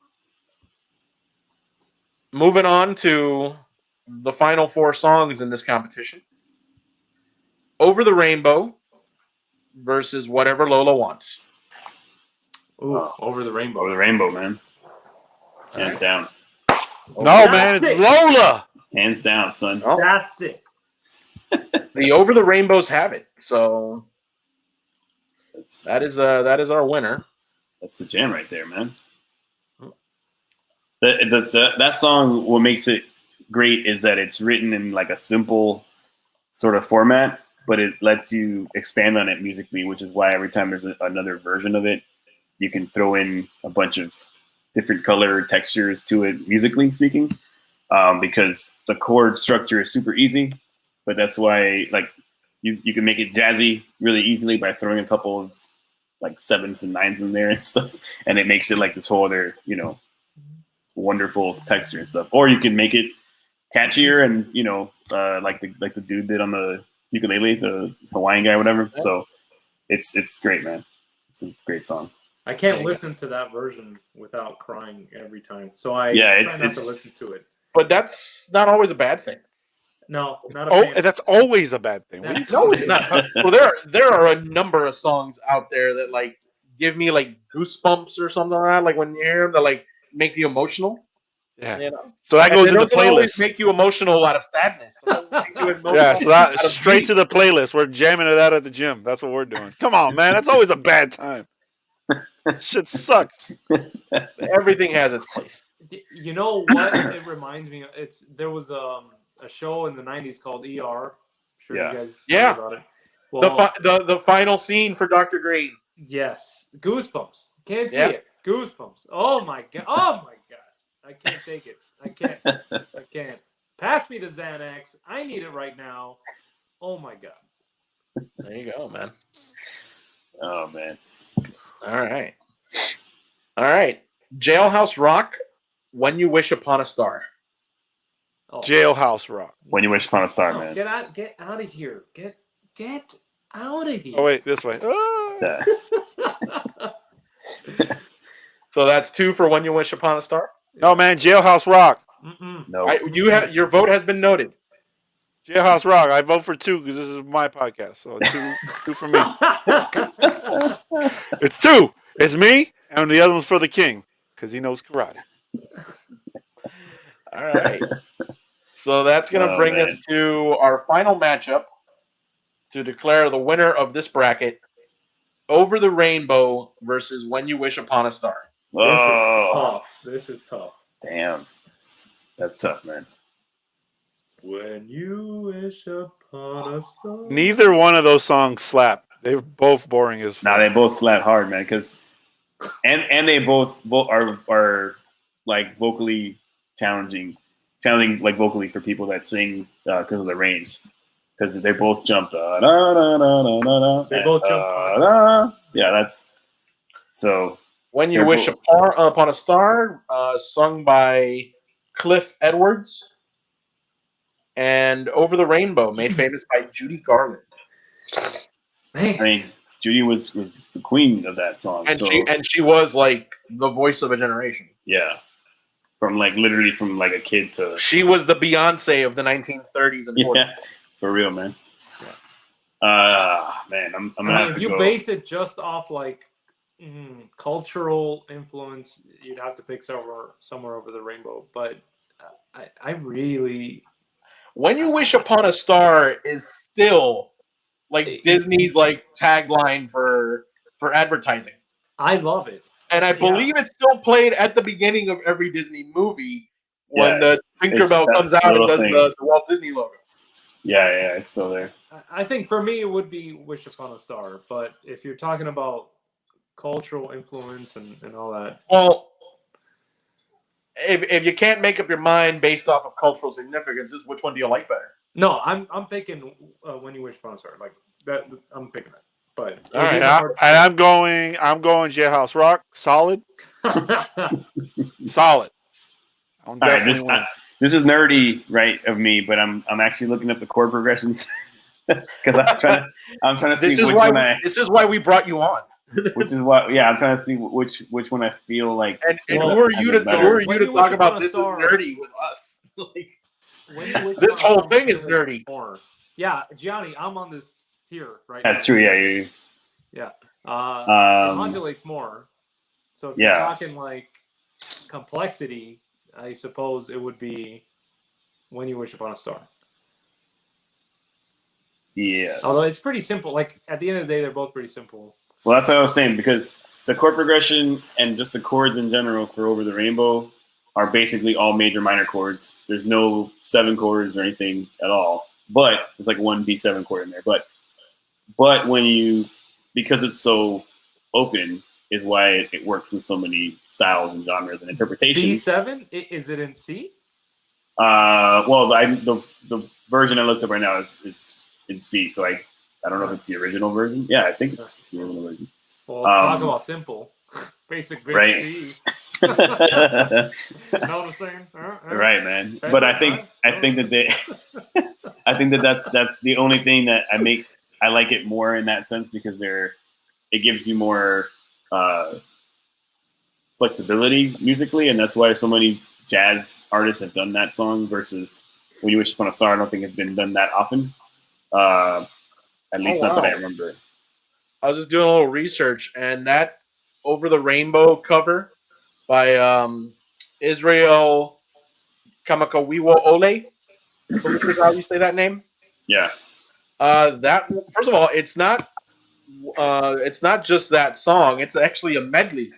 Moving on to the final 4 songs in this competition. Over the Rainbow versus Whatever Lola Wants.
Ooh,
Oh.
Over the Rainbow.
Over the rainbow, man. Hands down.
No,
That's
man, it's
it.
Lola.
Hands down, son.
Oh,
That's it.
the Over the Rainbows have it. So
That's
that is our winner.
the jam right there, man. That song, what makes it great is that it's written in like a simple sort of format, but it lets you expand on it musically, which is why every time there's another version of it, you can throw in a bunch of different color textures to it, musically speaking, because the chord structure is super easy. But that's why, like, you can make it jazzy really easily by throwing a couple of like 7s and 9s in there and stuff, and it makes it like this whole other, wonderful texture and stuff. Or you can make it catchier and like the dude did on the ukulele, the Hawaiian guy, whatever. So it's great, man. It's a great song.
I can't listen to that version without crying every time. So I
Yeah,
try not to listen to it.
But that's not always a bad thing.
No, not a
Oh,
fan.
that's always a bad thing. What are you
No,
talking
it's not. Well, there are a number of songs out there that like give me like goosebumps or something like that. Like when you hear them, that like make you emotional.
Yeah.
You know?
So that
And
goes
they
in the
don't always
playlist.
make you emotional out of sadness. Sometimes it makes you emotional
Yeah, so
out
that
of
straight
grief.
to the playlist. We're jamming it out at the gym. That's what we're doing. Come on, man. That's always a bad time. Shit sucks.
Everything has its place.
You know what? It reminds me. There was a show in the '90s called ER. Sure,
Yeah.
you guys
Yeah.
heard about it. Well,
The final scene for Dr. Green.
yes, goosebumps. Can't see
Yeah.
it. Goosebumps. Oh my god. Oh my god. I can't take it. I can't. I can't. Pass me the Xanax. I need it right now. Oh my god.
There you go, man.
Oh man.
All right. All right. Jailhouse Rock, When You Wish Upon a Star.
Oh.
Jailhouse Rock.
When You Wish Upon a Star,
No,
man.
Get out of here. Get out of here.
Oh, wait, this way. Ah.
Yeah.
So that's 2 for When You Wish Upon a Star.
No, man, Jailhouse Rock.
Mm-mm.
No.
Your vote has been noted.
Jailhouse Rock. I vote for 2 because this is my podcast. So 2 for me. It's 2. It's me, and the other one's for the king because he knows karate.
All right. So that's going to
Oh,
bring
man.
us to our final matchup to declare the winner of this bracket, Over the Rainbow versus When You Wish Upon a Star.
This is
Oh,
tough. This is tough.
damn. That's tough, man.
When you wish upon a star.
Neither one of those songs slap. They're both boring as
Nah,
fuck.
they both slap hard, man. Because and they both are like vocally challenging like vocally for people that sing because of the range. Because they both jump.
They both jump.
Yeah, that's so.
When You
They're
Wish
both-
Upon a Star, sung by Cliff Edwards. and Over the Rainbow, made famous by Judy Garland.
Man,
I mean, Judy was the queen of that song.
And
so
she was like the voice of a generation.
yeah, from like literally from like a kid to
She was the Beyonce of the 1930s and 40s.
yeah, for real, man. Man, I'm
I
gonna
mean,
have
if
to
you
go.
base it just off like cultural influence, you'd have to pick somewhere over the rainbow. But I really
When You Wish Upon a Star is still like Disney's like tagline for advertising.
I love it.
And I believe it's still played at the beginning of every Disney movie when the Tinkerbell comes out and does the Walt Disney logo.
Yeah, it's still there.
I think for me it would be Wish Upon a Star. But if you're talking about cultural influence and all that,
well, if you can't make up your mind based off of cultural significance, just which one do you like better?
no, I'm picking When You Wish Upon a Star. Like that, I'm picking that. But
All right.
And I'm going Jailhouse Rock. Solid. Solid.
All right, this is nerdy, right, of me, but I'm actually looking up the chord progressions because I'm trying to see which one
This is why we brought you on.
Which is what, yeah, I'm trying to see which one I feel like.
And who are you to talk about this is nerdy with us? Like, this whole thing is nerdy.
More. Yeah, Gianni, I'm on this tier right
now. That's true. Yeah.
It modulates more. So if you're talking like complexity, I suppose it would be When You Wish Upon a Star.
Yes.
Although it's pretty simple. Like at the end of the day, they're both pretty simple.
Well, that's what I was saying, because the chord progression and just the chords in general for Over the Rainbow are basically all major minor chords. There's no 7 chords or anything at all. But it's like one B7 chord in there. But because it's so open is why it works in so many styles and genres and interpretations.
B7? Is it in C?
Well, the version I looked up right now is in C, so I don't know if it's the original version. Yeah, I think it's the original version.
Well, talk about simple. Basic bitch
right.
C. Know what I'm saying?
Right, man. But I think that I think that's the only thing that I like it more in that sense, because it gives you more flexibility musically, and that's why so many jazz artists have done that song versus When You Wish Upon a Star. I don't think it's been done that often. At least not that I remember.
I was just doing a little research, and that Over the Rainbow cover by Israel Kamakawiwo Ole, I believe is how you say that name.
Yeah.
That, first of all, it's not just that song. It's actually a medley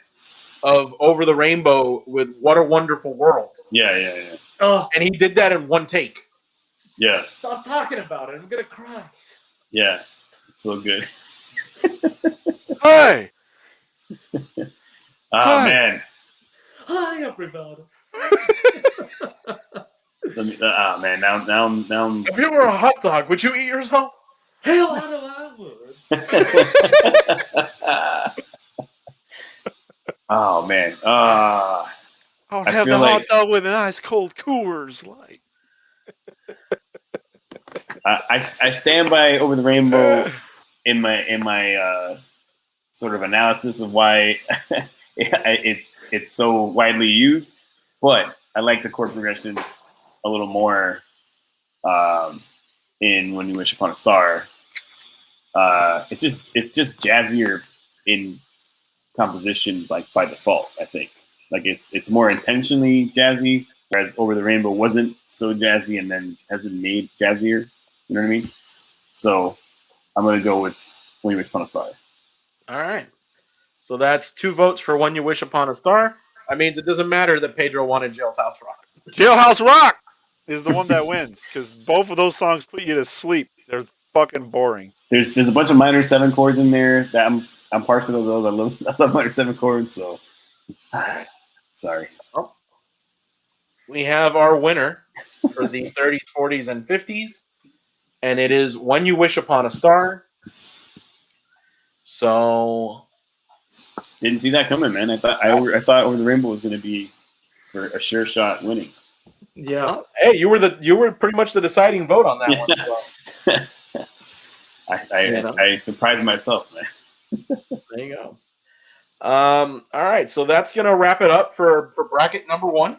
of Over the Rainbow with What a Wonderful World.
Yeah.
Oh,
and he did that in one take.
Yeah.
Stop talking about it. I'm gonna cry.
Yeah, it's so good.
Hey.
Oh man.
Hi everybody.
Man, now I'm
If you were a hot dog, would you eat yourself?
Hell out of I would.
Oh man.
I would have the hot dog with an ice cold Coors Light.
I stand by Over the Rainbow in my sort of analysis of why it's so widely used, but I like the chord progressions a little more in When You Wish Upon a Star. It's just jazzier in composition, like by default. I think like it's more intentionally jazzy, whereas Over the Rainbow wasn't so jazzy and then has been made jazzier. You know what I mean? So I'm gonna go with When You Wish Upon a Star.
All right. So that's 2 votes for When You Wish Upon a Star. That means it doesn't matter that Pedro wanted Jailhouse Rock.
Jailhouse Rock is the one that wins, because both of those songs put you to sleep. They're fucking boring.
There's a bunch of minor 7 chords in there that I'm partial to those. I love minor 7 chords. So sorry.
Oh. We have our winner for the 30s, 40s, and 50s, and it is When You Wish Upon a Star. So
didn't see that coming, man. I thought Over the Rainbow was going to be for a sure shot winning.
Yeah.
Well, hey, you were pretty much the deciding vote on that one. So
I surprised myself, man.
there you go. All right, so that's gonna wrap it up for bracket number 1.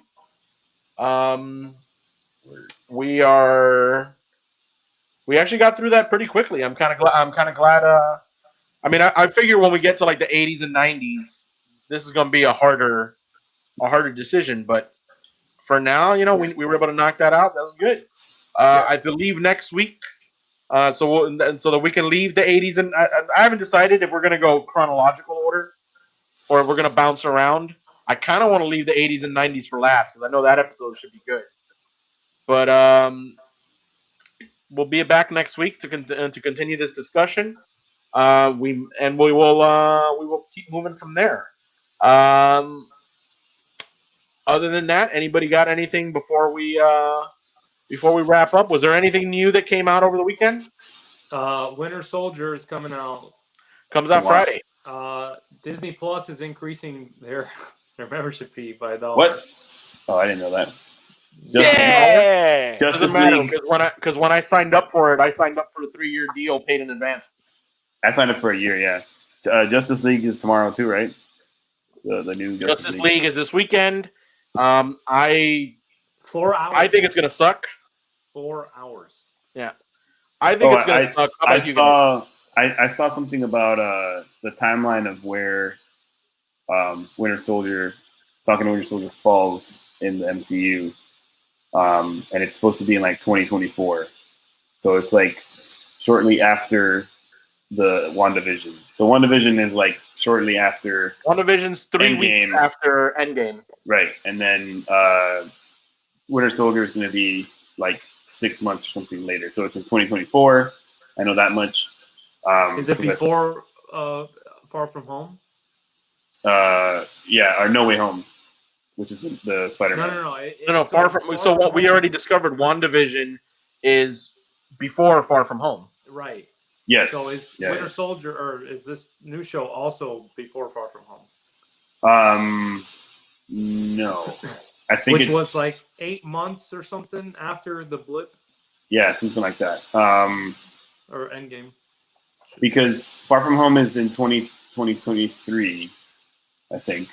We actually got through that pretty quickly. I'm kind of glad. I mean, I figure when we get to like the 80s and 90s, this is gonna be a harder decision. But for now, we were able to knock that out. That was good. I believe next week. So that we can leave the 80s, and I haven't decided if we're gonna go chronological order or if we're gonna bounce around. I kind of want to leave the 80s and 90s for last because I know that episode should be good. But we'll be back next week to continue this discussion. We will keep moving from there. Other than that, anybody got anything before we wrap up? Was there anything new that came out over the weekend?
Winter Soldier is coming out.
Comes out Friday.
Disney Plus is increasing their membership fee by $1.
What? Oh, I didn't know that.
Yeah.
Justice
Doesn't matter
League.
because when I signed up for it, I signed up for a 3-year deal paid in advance.
I signed up for a year. Yeah. Justice League is tomorrow too, right? The new
Justice League is this weekend.
4 hours.
I think it's gonna suck.
4 hours.
Yeah, I think it's gonna suck. How about you guys?
I saw something about the timeline of where Falcon and Winter Soldier falls in the MCU, and it's supposed to be in like 2024. So it's like shortly after the WandaVision. So WandaVision is like shortly after
WandaVision's 3 weeks
Endgame.
after Endgame.
Right, and then Winter Soldier is going to be like 6 months or something later. So it's in 2024. I know that much.
Is it before Far From Home?
Yeah, or No Way Home, which is the Spider-Man.
No. Far From. So what we already discovered, WandaVision is before Far From Home.
Right.
Yes.
So is Winter Soldier, or is this new show also before Far From Home?
No. I think
Which was like 8 months or something after the blip
Yeah, something like that.
or Endgame.
Because Far From Home is in 2023, I think,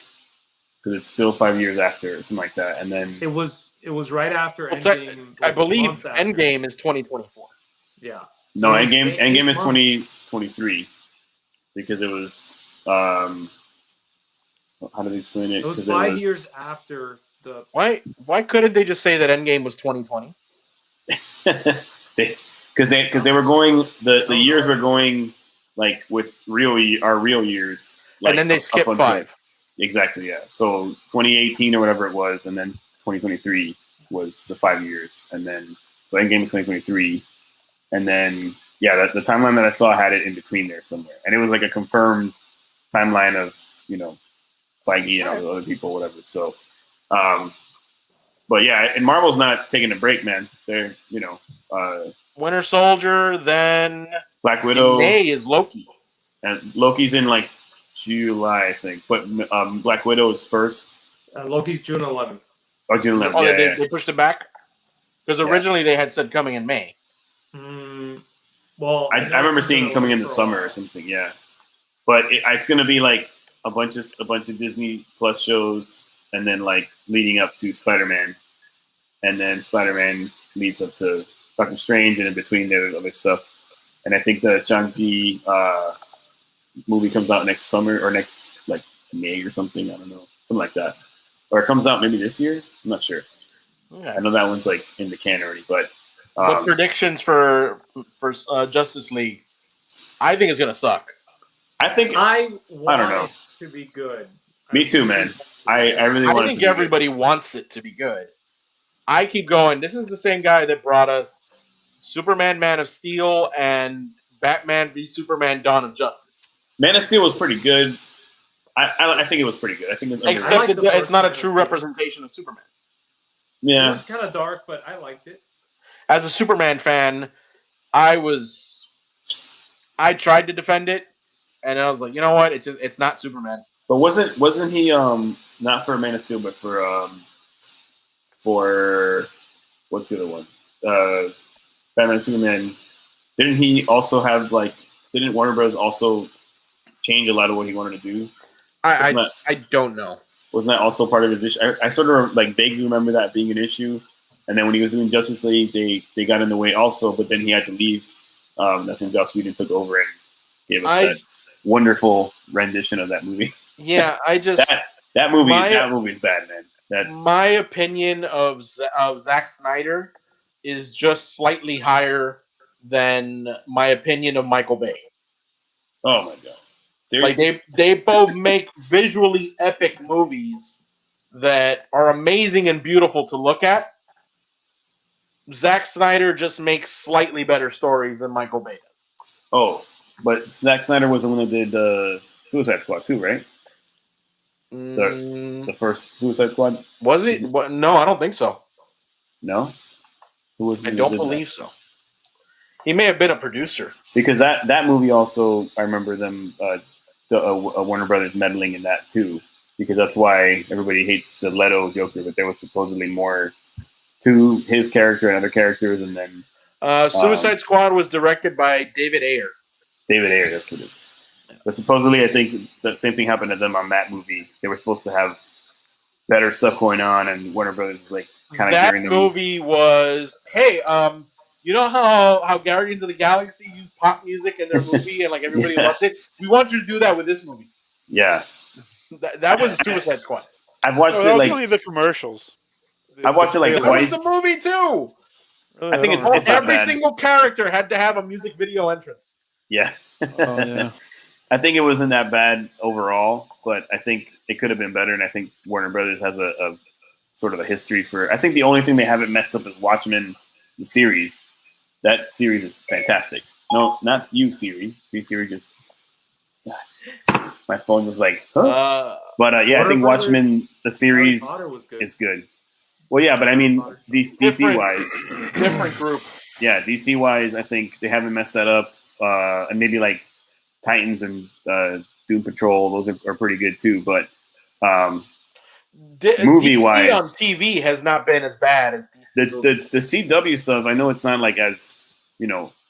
because it's still 5 years after, or something like that. And then
It was right after
Well,
Endgame.
I
like,
believe
months after.
Endgame is 2024.
Yeah.
no,
So it was
Endgame is
months.
2023 because it was how do they explain it?
It was
'Cause
5 years after the.
Why couldn't they just say that Endgame was 2020?
because they were going the years were going like with our real years, like,
And then they
up
skipped
until-
5.
Exactly, yeah. So 2018 or whatever it was, and then 2023 was the 5 years, and then so Endgame was 2023, and then the timeline that I saw had it in between there somewhere, and it was like a confirmed timeline of Feige and all the other people, whatever. So, but yeah, and Marvel's not taking a break, man. They're
Winter Soldier, then
Black
in
Widow
May is Loki.
and Loki's in like July, I think, but Black Widow is first.
Loki's June 11th.
Oh, June 11th.
Oh,
yeah.
they pushed it back? Because originally they had said coming in May.
Well,
I remember seeing coming in the summer or something. Yeah, but it's going to be like a bunch of Disney Plus shows, and then like leading up to Spider-Man, and then Spider-Man leads up to Doctor Strange, and in between there's other stuff. And I think the Shang-Chi movie comes out next summer or next like May or something. I don't know, something like that. Or it comes out maybe this year. I'm not sure.
Okay.
I know that one's like in the can already, but
What predictions for Justice League? I think it's gonna suck.
I think
I want
don't know.
it to be good.
Me too, man. I really want
I
it
think
to be
everybody wants it to be good. I keep going. This is the same guy that brought us Superman, Man of Steel, and Batman v Superman: Dawn of Justice.
Man of Steel was pretty good. I think it was pretty good. I think it's
Except
like
that
the
it's
first
not a
Man of
true
Steel.
representation of Superman.
It
yeah.
was kind of dark, but I liked it.
As a Superman fan, I tried to defend it, and I was like, you know what? It's not Superman.
But wasn't he not for Man of Steel, but for what's the other one? Batman Superman. Didn't he also have like? Didn't Warner Bros. Also change a lot of what he wanted to do?
I don't know.
Wasn't that also part of his issue? I sort of like vaguely remember that being an issue. And then when he was doing Justice League, they got in the way also. But then he had to leave. That's when Joss Whedon took over and gave us that wonderful rendition of that movie.
Yeah, I just
that movie's bad, man. That's
my opinion of Zack Snyder is just slightly higher than my opinion of Michael Bay.
oh my god.
Seriously? Like they both make visually epic movies that are amazing and beautiful to look at. Zack Snyder just makes slightly better stories than Michael Bay does.
Oh, but Zack Snyder was the one that did Suicide Squad too, right? The first Suicide Squad?
Was he? No, I don't think so.
No? Who was
I don't believe so. He may have been a producer.
Because that movie also, I remember them, Warner Brothers meddling in that too. Because that's why everybody hates the Leto Joker, but there was supposedly more to his character and other characters, and then
Suicide Squad was directed by David Ayer.
David Ayer, that's what it is. But supposedly, I think that same thing happened to them on that movie. They were supposed to have better stuff going on, and Warner Brothers like kind of giving them.
That movie was, hey, you know how Guardians of the Galaxy used pop music in their movie and like everybody loved it? We want you to do that with this movie.
Yeah,
that was Suicide Squad.
I've watched
that
it
was
like
only the commercials.
I watched it like
That
twice.
was the movie too.
I think it's not
Every
bad.
single character had to have a music video entrance.
Yeah.
Oh yeah.
I think it wasn't that bad overall, but I think it could have been better. And I think Warner Brothers has a sort of a history for. I think the only thing they haven't messed up is Watchmen, the series. That series is fantastic. No, not you, Siri. See, Siri just. My phone was like, huh? But yeah, I think Watchmen, the series, is good. Well, yeah, but I mean, DC wise,
different group.
Yeah, DC wise, I think they haven't messed that up. And maybe like Titans and Doom Patrol, those are pretty good too. But movie wise,
on TV has not been as bad as DC.
The CW stuff, I know it's not like as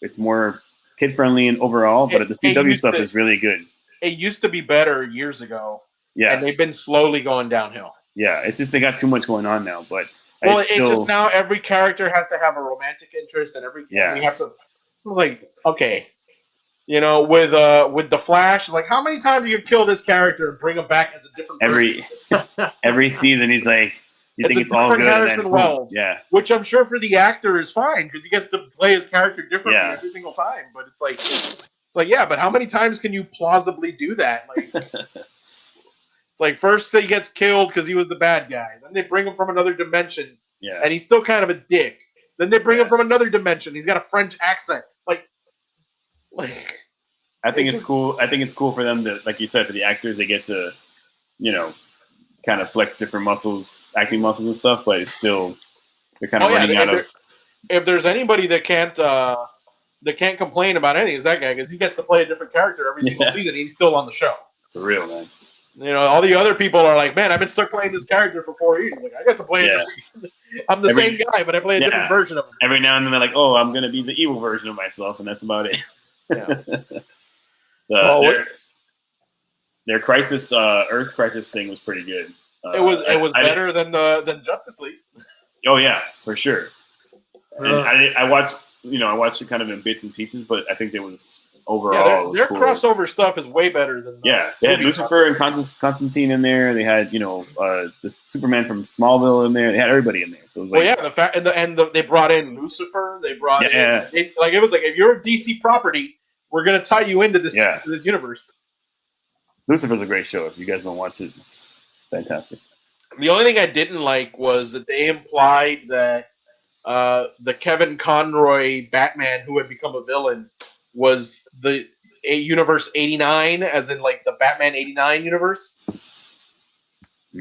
it's more kid friendly and overall, but the CW stuff is really good.
It used to be better years ago.
Yeah,
and they've been slowly going downhill.
Yeah, it's just they got too much going on now. But
it's just now every character has to have a romantic interest, and we have to. I was like, okay, with the Flash, like how many times do you kill this character and bring him back as a different
every season? He's like, you think it's all good,
Harrison
and then,
Wells,
yeah,
which I'm sure for the actor is fine because he gets to play his character differently every single time. But it's like, yeah, but how many times can you plausibly do that? Like, it's like first he gets killed because he was the bad guy. Then they bring him from another dimension, and he's still kind of a dick. Then they bring him from another dimension. He's got a French accent.
I think it's cool. I think it's cool for them to, like you said, for the actors, they get to, kind of flex different muscles, acting muscles and stuff. But it's still they're kind of running out of.
If there's anybody that can't complain about anything, it's that guy because he gets to play a different character every single season. And he's still on the show.
For real, man.
All the other people are like, man, I've been stuck playing this character for 4 years. Like, I got to play it. I'm the same guy, but I play a different version of him.
Every now and then they're like, oh, I'm going to be the evil version of myself, and that's about it.
Yeah.
Their Crisis, Earth Crisis thing was pretty good.
It was better than Justice League.
Oh yeah, for sure. And I watched it kind of in bits and pieces, but I think it was overall.
Their
cool.
crossover stuff is way better than.
They had Lucifer and Constantine in there. They had the Superman from Smallville in there. They had everybody in there. So it was like,
the fact they brought in Lucifer. They brought in it was like if you're a DC property, we're gonna tie you into this universe.
Lucifer's a great show. If you guys don't watch it, it's fantastic.
The only thing I didn't like was that they implied that the Kevin Conroy Batman who had become a villain was the universe 89, as in like the Batman 89 universe.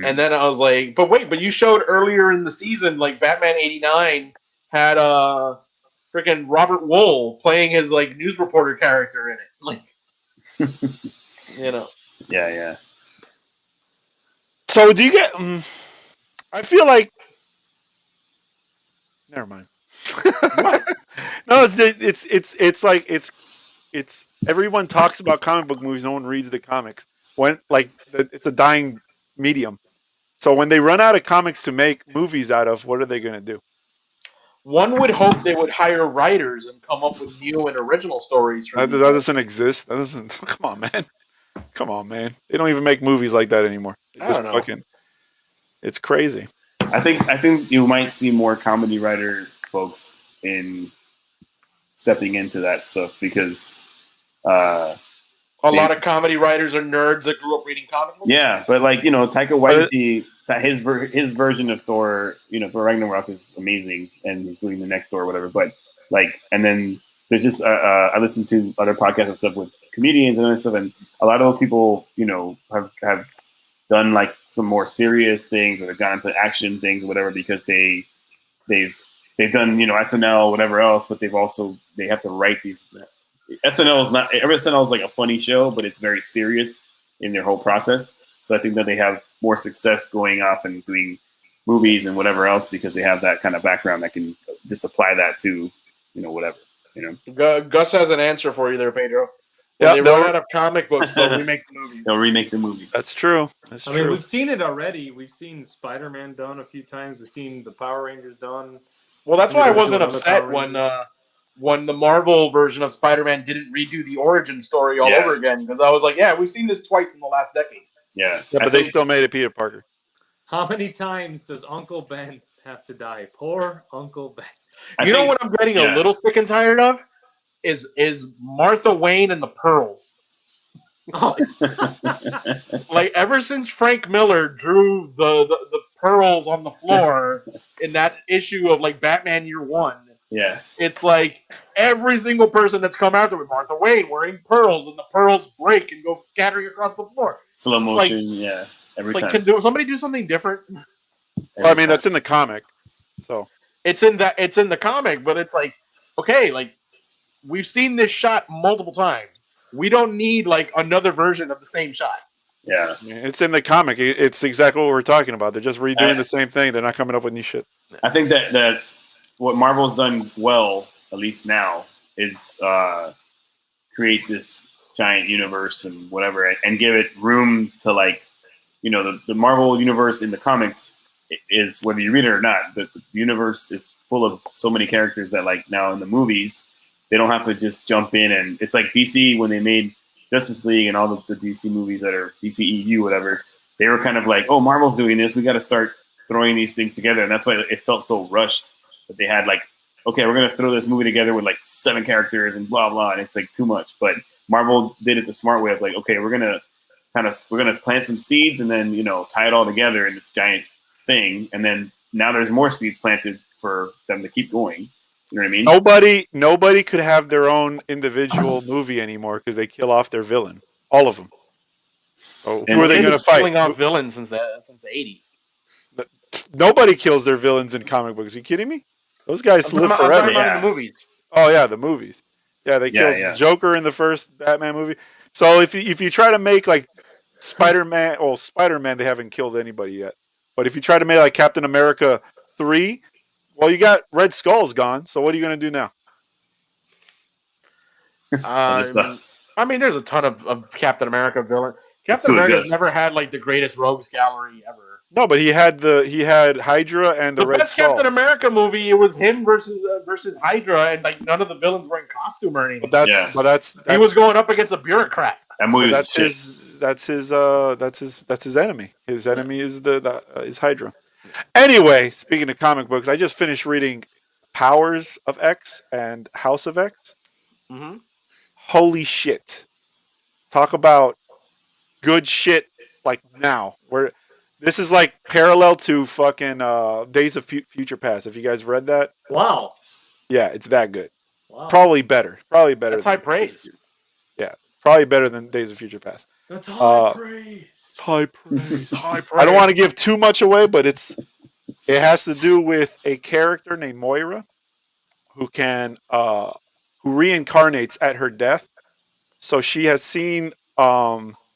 And then I was like, but you showed earlier in the season like Batman 89 had freaking Robert Wool playing his like news reporter character in it, like
Yeah.
So do you get? I feel like Never mind.
What?
No, it's like it's everyone talks about comic book movies. No one reads the comics. It's a dying medium. So when they run out of comics to make movies out of, what are they going to do?
One would hope they would hire writers and come up with new and original stories for
That
these.
doesn't exist. That doesn't. Come on, man. Come on, man. They don't even make movies like that anymore.
I don't know.
It's crazy.
I think you might see more comedy writer folks in stepping into that stuff because
A lot of comedy writers are nerds that grew up reading comic books.
yeah, but like Taika Waititi, his version of Thor, Thor Ragnarok is amazing, and he's doing the next Thor or whatever. But like, and then there's just I listen to other podcasts and stuff with comedians and other stuff, and a lot of those people, have done like some more serious things or have gone into action things or whatever because they've done SNL whatever else, but they have to write these. SNL is like a funny show, but it's very serious in their whole process. So I think that they have more success going off and doing movies and whatever else because they have that kind of background that can just apply that to whatever.
Gus has an answer for you there, Pedro.
Yeah,
When they run out of comic books, they'll remake the movies.
They'll remake the movies.
That's true.
I mean, we've seen it already. We've seen Spider-Man done a few times. We've seen the Power Rangers done.
Well, that's why I wasn't
Another
upset
Power
when the Marvel version of Spider-Man didn't redo the origin story all
Yeah.
over again because I was like, yeah, we've seen this twice in the last decade.
Yeah,
Yeah, but they still made it Peter Parker.
How many times does Uncle Ben have to die? Poor Uncle Ben.
You know what I'm getting a little sick and tired of is Martha Wayne and the Pearls.
Oh.
Like ever since Frank Miller drew the pearls on the floor in that issue of like Batman Year One,
Yeah,
it's like every single person that's come after with Martha Wayne wearing pearls and the pearls break and go scattering across the floor.
slow motion. Every
Like,
time.
can somebody do something different?
Well, I mean, that's in the comic. So
It's in the comic, but it's like, okay, like we've seen this shot multiple times. We don't need like another version of the same shot.
Yeah,
it's in the comic. It's exactly what we're talking about. They're just redoing the same thing. They're not coming up with new shit.
I think that what Marvel's done well, at least now, is create this giant universe and whatever, and give it room to like, the Marvel universe in the comics is, whether you read it or not, the universe is full of so many characters that like now in the movies they don't have to just jump in, and it's like DC when they made Justice League and all the DC movies that are DCEU whatever, they were kind of like, oh, Marvel's doing this, we got to start throwing these things together, and that's why it felt so rushed. That they had like, okay, we're gonna throw this movie together with like 7 characters and blah blah, and it's like too much. But Marvel did it the smart way of like, okay, we're gonna plant some seeds and then tie it all together in this giant thing, and then now there's more seeds planted for them to keep going. You know what I mean?
Nobody could have their own individual movie anymore because they kill off their villain. All of them. So who are they going to fight?
Killing off villains since the 80s.
Nobody kills their villains in comic books. Are you kidding me? Those guys live
I'm
forever.
talking about in the movies.
Oh yeah, the movies. Yeah, they killed Joker in the first Batman movie. So if you try to make like Spider-Man, they haven't killed anybody yet. But if you try to make like Captain America 3, well, you got Red Skull's gone. So what are you going to do now?
I mean, there's a ton of Captain America villains. Captain America's never had like the greatest rogues gallery ever.
No, but he had Hydra and the Red
best
Skull.
Captain America movie, it was him versus Hydra, and like none of the villains were in costume or anything.
But that's
he was going up against a bureaucrat.
That movie
that's his enemy. His enemy is is Hydra. Anyway, speaking of comic books, I just finished reading Powers of X and House of X.
Mm-hmm.
Holy shit! Talk about good shit. Like now, this is like parallel to fucking Days of Future Past. Have you guys read that?
Wow.
Yeah, it's that good.
Wow.
Probably better.
That's high praise.
Yeah, probably better than Days of Future Past.
That's high praise.
High praise.
High praise.
I don't want to give too much away, but it has to do with a character named Moira who reincarnates at her death. So she has seen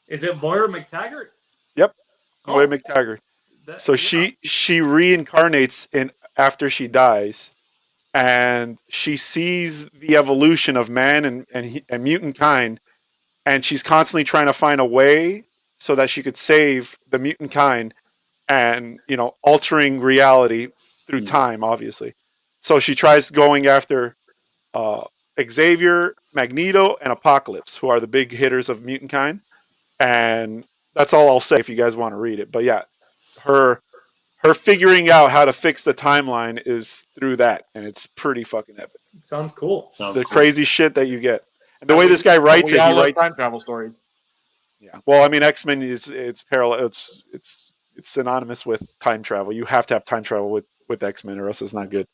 Is it Moira McTaggart?
Yep. Moira
Oh.
McTaggart. So she reincarnates after she dies. and she sees the evolution of man and mutant kind, and she's constantly trying to find a way so that she could save the mutant kind, and altering reality through time, obviously. So she tries going after uh, Xavier, Magneto, and Apocalypse, who are the big hitters of mutant kind. And that's all I'll say if you guys want to read it. But yeah, her figuring out how to fix the timeline is through that, and it's pretty fucking epic.
Sounds cool.
Sounds
The
cool.
crazy shit that you get, and the way this guy writes
We
it,
all
he
love
writes.
time travel stories.
Yeah. Well, I mean, X-Men it's parallel. It's synonymous with time travel. You have to have time travel with X-Men, or else it's not good.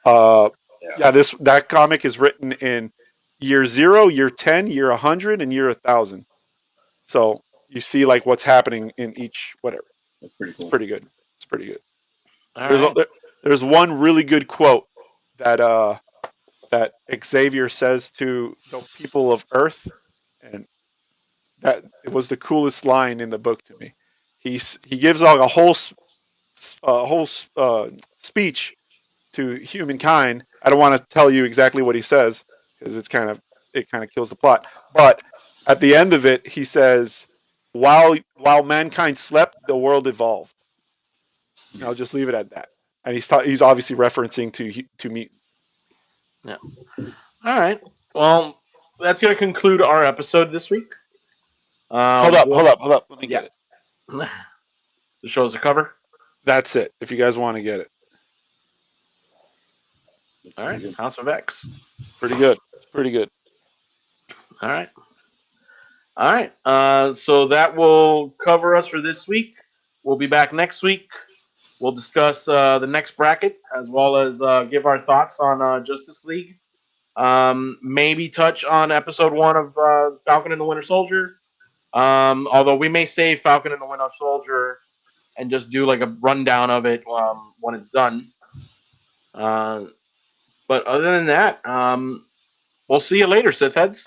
Yeah. That comic is written in year 0, year 10, year 100, and year 1,000. So you see like what's happening in each whatever.
That's pretty cool.
It's pretty good. It's pretty good.
All
There's
right.
there's one really good quote that that Xavier says to the people of Earth, and that it was the coolest line in the book to me. He gives like a whole speech to humankind. I don't want to tell you exactly what he says because it kind of kills the plot. But at the end of it, he says, "While mankind slept, the world evolved." And I'll just leave it at that. And he's obviously referencing to mutants.
All right. Well, that's going to conclude our episode this week.
Hold up. Let me get it.
The show's a cover.
That's it. If you guys want to get it,
All right. House of X.
it's pretty good. It's pretty good.
All right. All right. So that will cover us for this week. We'll be back next week. We'll discuss the next bracket as well as give our thoughts on Justice League. Maybe touch on episode 1 of Falcon and the Winter Soldier. Although we may save Falcon and the Winter Soldier and just do like a rundown of it when it's done. But other than that, we'll see you later, Sith Heads.